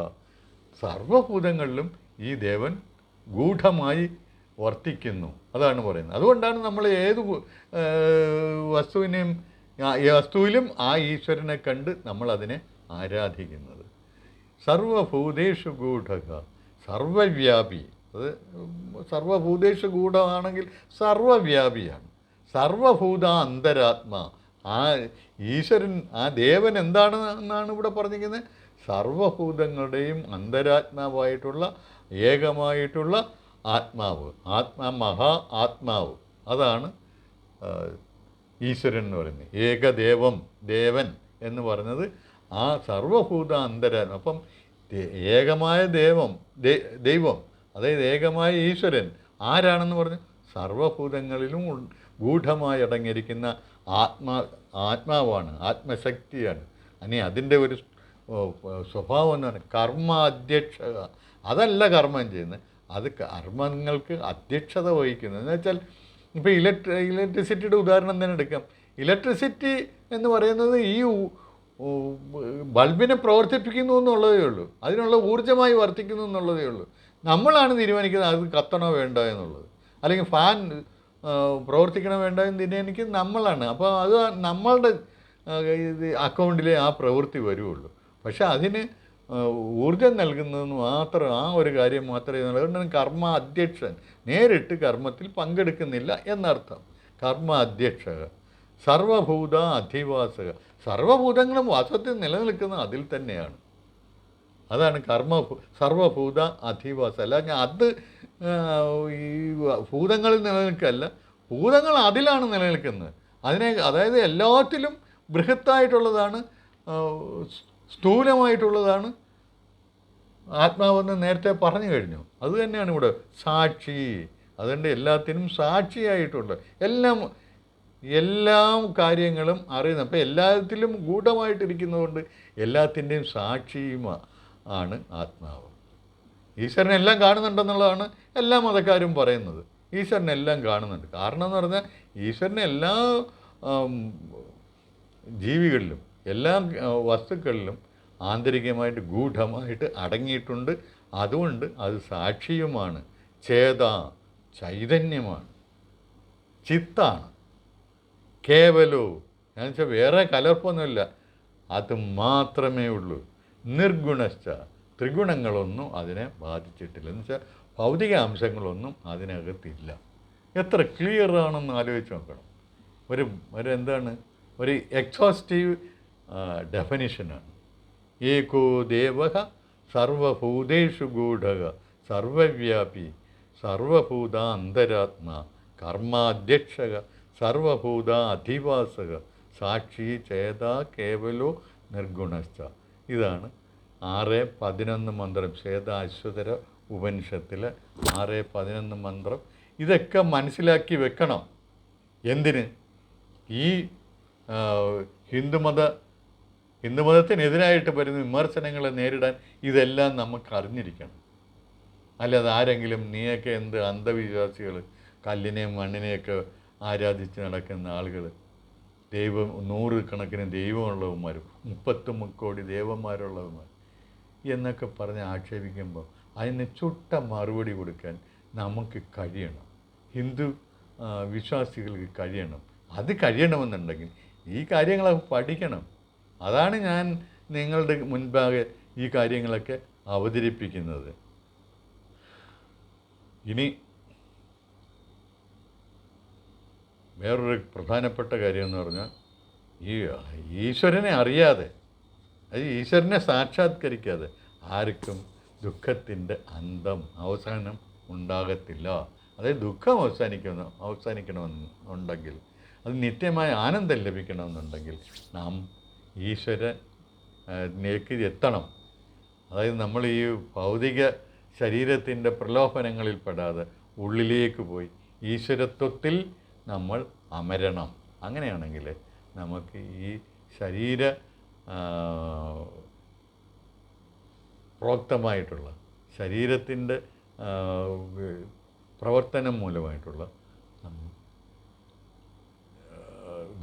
സർവഭൂതങ്ങളിലും ഈ ദേവൻ ഗൂഢമായി വർത്തിക്കുന്നു. അതാണ് പറയുന്നത്. അതുകൊണ്ടാണ് നമ്മൾ ഏത് വസ്തുവിനെയും വസ്തുവിലും ആ ഈശ്വരനെ കണ്ട് നമ്മളതിനെ ആരാധിക്കുന്നത്. സർവഭൂതേഷു ഗൂഢക, സർവവ്യാപി. അത് സർവഭൂതേഷു ഗൂഢമാണെങ്കിൽ സർവവ്യാപിയാണ്. സർവഭൂത അന്തരാത്മാ, ആ ഈശ്വരൻ, ആ ദേവൻ എന്താണ് എന്നാണ് ഇവിടെ പറഞ്ഞിരിക്കുന്നത്? സർവഭൂതങ്ങളുടെയും അന്തരാത്മാവായിട്ടുള്ള ഏകമായിട്ടുള്ള ആത്മാവ്, മഹാ ആത്മാവ്. അതാണ് ഈശ്വരൻ എന്ന് പറയുന്നത്. ഏകദേവം, ദേവൻ എന്ന് പറഞ്ഞത് ആ സർവഭൂത അന്തരാത്മ. അപ്പം ഏകമായ ദൈവം, അതായത് ഏകമായ ഈശ്വരൻ ആരാണെന്ന് പറഞ്ഞു? സർവഭൂതങ്ങളിലും ഗൂഢമായി അടങ്ങിയിരിക്കുന്ന ആത്മാവാണ്, ആത്മശക്തിയാണ്. ഇനി അതിൻ്റെ ഒരു സ്വഭാവം എന്നാണ് കർമ്മ അധ്യക്ഷത. അതല്ല കർമ്മം ചെയ്യുന്നത്, അത് കർമ്മങ്ങൾക്ക് അധ്യക്ഷത വഹിക്കുന്നത്. എന്ന് വെച്ചാൽ ഇപ്പോൾ ഇലക്ട്രിസിറ്റിയുടെ ഉദാഹരണം തന്നെ എടുക്കാം. ഇലക്ട്രിസിറ്റി എന്ന് പറയുന്നത് ഈ ബൾബിനെ പ്രവർത്തിപ്പിക്കുന്നു എന്നുള്ളതേ ഉള്ളൂ, അതിനുള്ള ഊർജ്ജമായി വർത്തിക്കുന്നു എന്നുള്ളതേ ഉള്ളൂ. നമ്മളാണ് തീരുമാനിക്കുന്നത് അത് കത്തണോ വേണ്ട എന്നുള്ളത്, അല്ലെങ്കിൽ ഫാൻ പ്രവർത്തിക്കണോ വേണ്ട എന്ന് തീരുമാനിക്കുന്നത് നമ്മളാണ്. അപ്പോൾ അത് നമ്മളുടെ അക്കൗണ്ടിലെ ആ പ്രവൃത്തി വരുള്ളൂ. പക്ഷെ അതിന് ഊർജം നൽകുന്നതെന്ന് മാത്രം, ആ ഒരു കാര്യം മാത്രമേ. അതുകൊണ്ടാണ് കർമ്മ അധ്യക്ഷൻ, നേരിട്ട് കർമ്മത്തിൽ പങ്കെടുക്കുന്നില്ല എന്നർത്ഥം. കർമ്മ അധ്യക്ഷക, സർവഭൂത അധിവാസക, സർവഭൂതങ്ങളും വാസത്തിൽ നിലനിൽക്കുന്നത് അതിൽ തന്നെയാണ്. അതാണ് സർവഭൂത അധിവാസ. അല്ല അത് ഈ ഭൂതങ്ങളിൽ നിലനിൽക്കല്ല, ഭൂതങ്ങൾ അതിലാണ് നിലനിൽക്കുന്നത്. അതായത് എല്ലാത്തിലും ബൃഹത്തായിട്ടുള്ളതാണ്, സ്ഥൂലമായിട്ടുള്ളതാണ് ആത്മാവെന്ന് നേരത്തെ പറഞ്ഞു കഴിഞ്ഞു. അത് തന്നെയാണ് ഇവിടെ സാക്ഷി. അതുകൊണ്ട് എല്ലാത്തിനും സാക്ഷിയായിട്ടുള്ള എല്ലാ കാര്യങ്ങളും അറിയുന്നത്. അപ്പോൾ എല്ലാത്തിലും ഗൂഢമായിട്ടിരിക്കുന്നതുകൊണ്ട് എല്ലാത്തിൻ്റെയും സാക്ഷിയും ആണ് ആത്മാവ്. ഈശ്വരനെല്ലാം കാണുന്നുണ്ടെന്നുള്ളതാണ് എല്ലാ മതക്കാരും പറയുന്നത്. ഈശ്വരനെല്ലാം കാണുന്നുണ്ട്. കാരണം എന്ന് പറഞ്ഞാൽ ഈശ്വരനെ എല്ലാ ജീവികളിലും എല്ലാ വസ്തുക്കളിലും ആന്തരികമായിട്ട് ഗൂഢമായിട്ട് അടങ്ങിയിട്ടുണ്ട്. അതുകൊണ്ട് അത് സാക്ഷിയുമാണ്, ചൈതന്യമാണ്, ചിത്താണ്, കേവലോ എന്ന് വെച്ചാൽ വേറെ കലർപ്പൊന്നുമില്ല, അത് മാത്രമേ ഉള്ളൂ. നിർഗുണശ്ച, ത്രിഗുണങ്ങളൊന്നും അതിനെ ബാധിച്ചിട്ടില്ല. എന്ന് വെച്ചാൽ ഭൗതിക അംശങ്ങളൊന്നും അതിനകത്തില്ല. എത്ര ക്ലിയർ ആണെന്ന് ആലോചിച്ച് നോക്കണം. എന്താണ് ഒരു എക്സോസ്റ്റീവ് ഡെഫിനിഷനാണ്. ഏകോ ദേവഃ സർവഭൂതേഷു ഗൂഢക, സർവവ്യാപി, സർവഭൂത അന്തരാത്മാ, കർമാധ്യക്ഷക, സർവഭൂത അധിവാസക, സാക്ഷി ചേത കേവലോ നിർഗുണശ്ച. ഇതാണ് 6:11 മന്ത്രം, ശ്വേത അശ്വതര ഉപനിഷത്തിലെ 6:11 മന്ത്രം. ഇതൊക്കെ മനസ്സിലാക്കി വെക്കണം. എന്തിന്? ഈ ഹിന്ദുമതത്തിനെതിരായിട്ട് വരുന്ന വിമർശനങ്ങളെ നേരിടാൻ ഇതെല്ലാം നമുക്ക് അറിഞ്ഞിരിക്കണം. അല്ലാതെ ആരെങ്കിലും നീയൊക്കെ എന്ത് അന്ധവിശ്വാസികൾ, കല്ലിനെയും മണ്ണിനെയൊക്കെ ആരാധിച്ച് നടക്കുന്ന ആളുകൾ, നൂറുകണക്കിന് ദൈവമുള്ളവന്മാരും 33 കോടി ദേവന്മാരുള്ളവന്മാർ എന്നൊക്കെ പറഞ്ഞ് ആക്ഷേപിക്കുമ്പോൾ അതിന് ചുട്ട മറുപടി കൊടുക്കാൻ നമുക്ക് കഴിയണം. ഹിന്ദു വിശ്വാസികൾക്ക് കഴിയണം. അത് കഴിയണമെന്നുണ്ടെങ്കിൽ ഈ കാര്യങ്ങളൊക്കെ പഠിക്കണം. അതാണ് ഞാൻ നിങ്ങളുടെ മുൻപാകെ ഈ കാര്യങ്ങളൊക്കെ അവതരിപ്പിക്കുന്നത്. ഇനി വേറൊരു പ്രധാനപ്പെട്ട കാര്യം എന്ന് പറഞ്ഞാൽ, ഈ ഈശ്വരനെ അറിയാതെ, അത് ഈശ്വരനെ സാക്ഷാത്കരിക്കാതെ ആർക്കും ദുഃഖത്തിൻ്റെ അവസാനം ഉണ്ടാകത്തില്ല. അതായത് ദുഃഖം അവസാനിക്കണമെന്നുണ്ടെങ്കിൽ, അത് നിത്യമായ ആനന്ദം ലഭിക്കണമെന്നുണ്ടെങ്കിൽ നാം ഈശ്വര ലേക്ക് എത്തണം. അതായത് നമ്മൾ ഈ ഭൗതിക ശരീരത്തിൻ്റെ പ്രലോഭനങ്ങളിൽ പെടാതെ ഉള്ളിലേക്ക് പോയി ഈശ്വരത്വത്തിൽ നമ്മൾ അമരണം. അങ്ങനെയാണെങ്കിൽ നമുക്ക് ഈ ശരീര പ്രോക്തമായിട്ടുള്ള ശരീരത്തിൻ്റെ പ്രവർത്തനം മൂലമായിട്ടുള്ള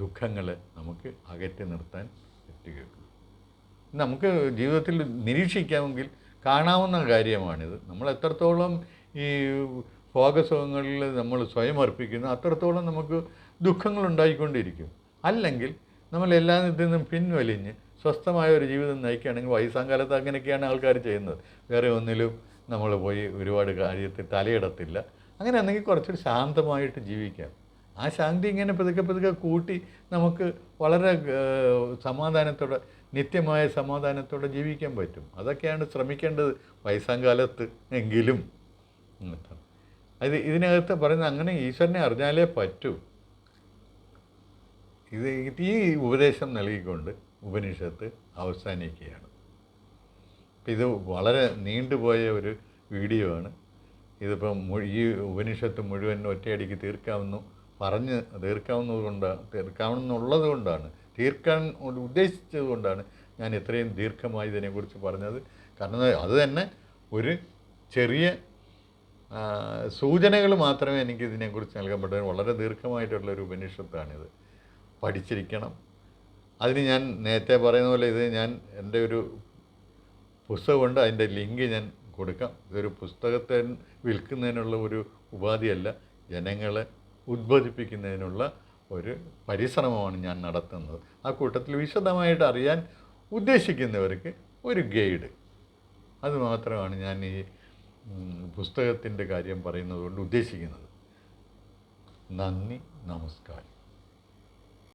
ദുഃഖങ്ങളെ നമുക്ക് അകറ്റി നിർത്താൻ പറ്റുകയുള്ളൂ. നമുക്ക് ജീവിതത്തിൽ നിരീക്ഷിക്കാമെങ്കിൽ കാണാവുന്ന കാര്യമാണിത്. നമ്മൾ എത്രത്തോളം ഈ ഭോഗസുഖങ്ങളിൽ നമ്മൾ സ്വയം അർപ്പിക്കുന്നു അത്രത്തോളം നമുക്ക് ദുഃഖങ്ങളുണ്ടായിക്കൊണ്ടിരിക്കും. അല്ലെങ്കിൽ നമ്മൾ ഇതിൽ നിന്നും പിൻവലിഞ്ഞ് സ്വസ്ഥമായ ഒരു ജീവിതം നയിക്കുകയാണെങ്കിൽ വയസ്സാം കാലത്ത് അങ്ങനെയൊക്കെയാണ് ആൾക്കാർ ചെയ്യുന്നത്. വേറെ ഒന്നിലും നമ്മൾ പോയി ഒരുപാട് കാര്യത്തിൽ തലയിടത്തില്ല. അങ്ങനെയാണെങ്കിൽ കുറച്ചൊരു ശാന്തമായിട്ട് ജീവിക്കാം. ആ ശാന്തി ഇങ്ങനെ പതുക്കെ പതുക്കെ കൂട്ടി നമുക്ക് വളരെ സമാധാനത്തോടെ നിത്യമായ സമാധാനത്തോടെ ജീവിക്കാൻ പറ്റും. അതൊക്കെയാണ് ശ്രമിക്കേണ്ടത് വയസ്സാം കാലത്ത് എങ്കിലും. ഇതിനകത്ത് പറയുന്നത് അങ്ങനെ ഈശ്വരനെ അറിഞ്ഞാലേ പറ്റൂ. ഈ ഉപദേശം നൽകിക്കൊണ്ട് ഉപനിഷത്ത് അവസാനിക്കുകയാണ്. അപ്പം ഇത് വളരെ നീണ്ടുപോയ ഒരു വീഡിയോ ആണ്. ഇതിപ്പം ഈ ഉപനിഷത്ത് മുഴുവൻ ഒറ്റയടിക്ക് തീർക്കാവുന്നുള്ളത് കൊണ്ടാണ് തീർക്കാൻ ഉദ്ദേശിച്ചത് കൊണ്ടാണ് ഞാൻ ഇത്രയും ദീർഘമായി ഇതിനെക്കുറിച്ച് പറഞ്ഞത്. കാരണം അത് തന്നെ ഒരു ചെറിയ സൂചനകൾ മാത്രമേ എനിക്ക് ഇതിനെക്കുറിച്ച് നൽകാൻ പറ്റൂ. വളരെ ദീർഘമായിട്ടുള്ളൊരു ഉപനിഷത്താണിത്. പഠിച്ചിരിക്കണം. അതിന് ഞാൻ നേരത്തെ പറയുന്ന പോലെ ഇത് ഞാൻ എൻ്റെ ഒരു പുസ്തകമുണ്ട്, അതിൻ്റെ ലിങ്ക് ഞാൻ കൊടുക്കാം. ഇതൊരു പുസ്തകത്തെ വിൽക്കുന്നതിനുള്ള ഒരു ഉപാധിയല്ല, ജനങ്ങളെ ഉദ്ബോധിപ്പിക്കുന്നതിനുള്ള ഒരു പരിശ്രമമാണ് ഞാൻ നടത്തുന്നത്. ആ കൂട്ടത്തിൽ വിശദമായിട്ട് അറിയാൻ ഉദ്ദേശിക്കുന്നവർക്ക് ഒരു ഗൈഡ്, അത് മാത്രമാണ് ഞാൻ ഈ പുസ്തകത്തിൻ്റെ കാര്യം പറയുന്നത് കൊണ്ട് ഉദ്ദേശിക്കുന്നത്. നന്ദി, നമസ്കാരം.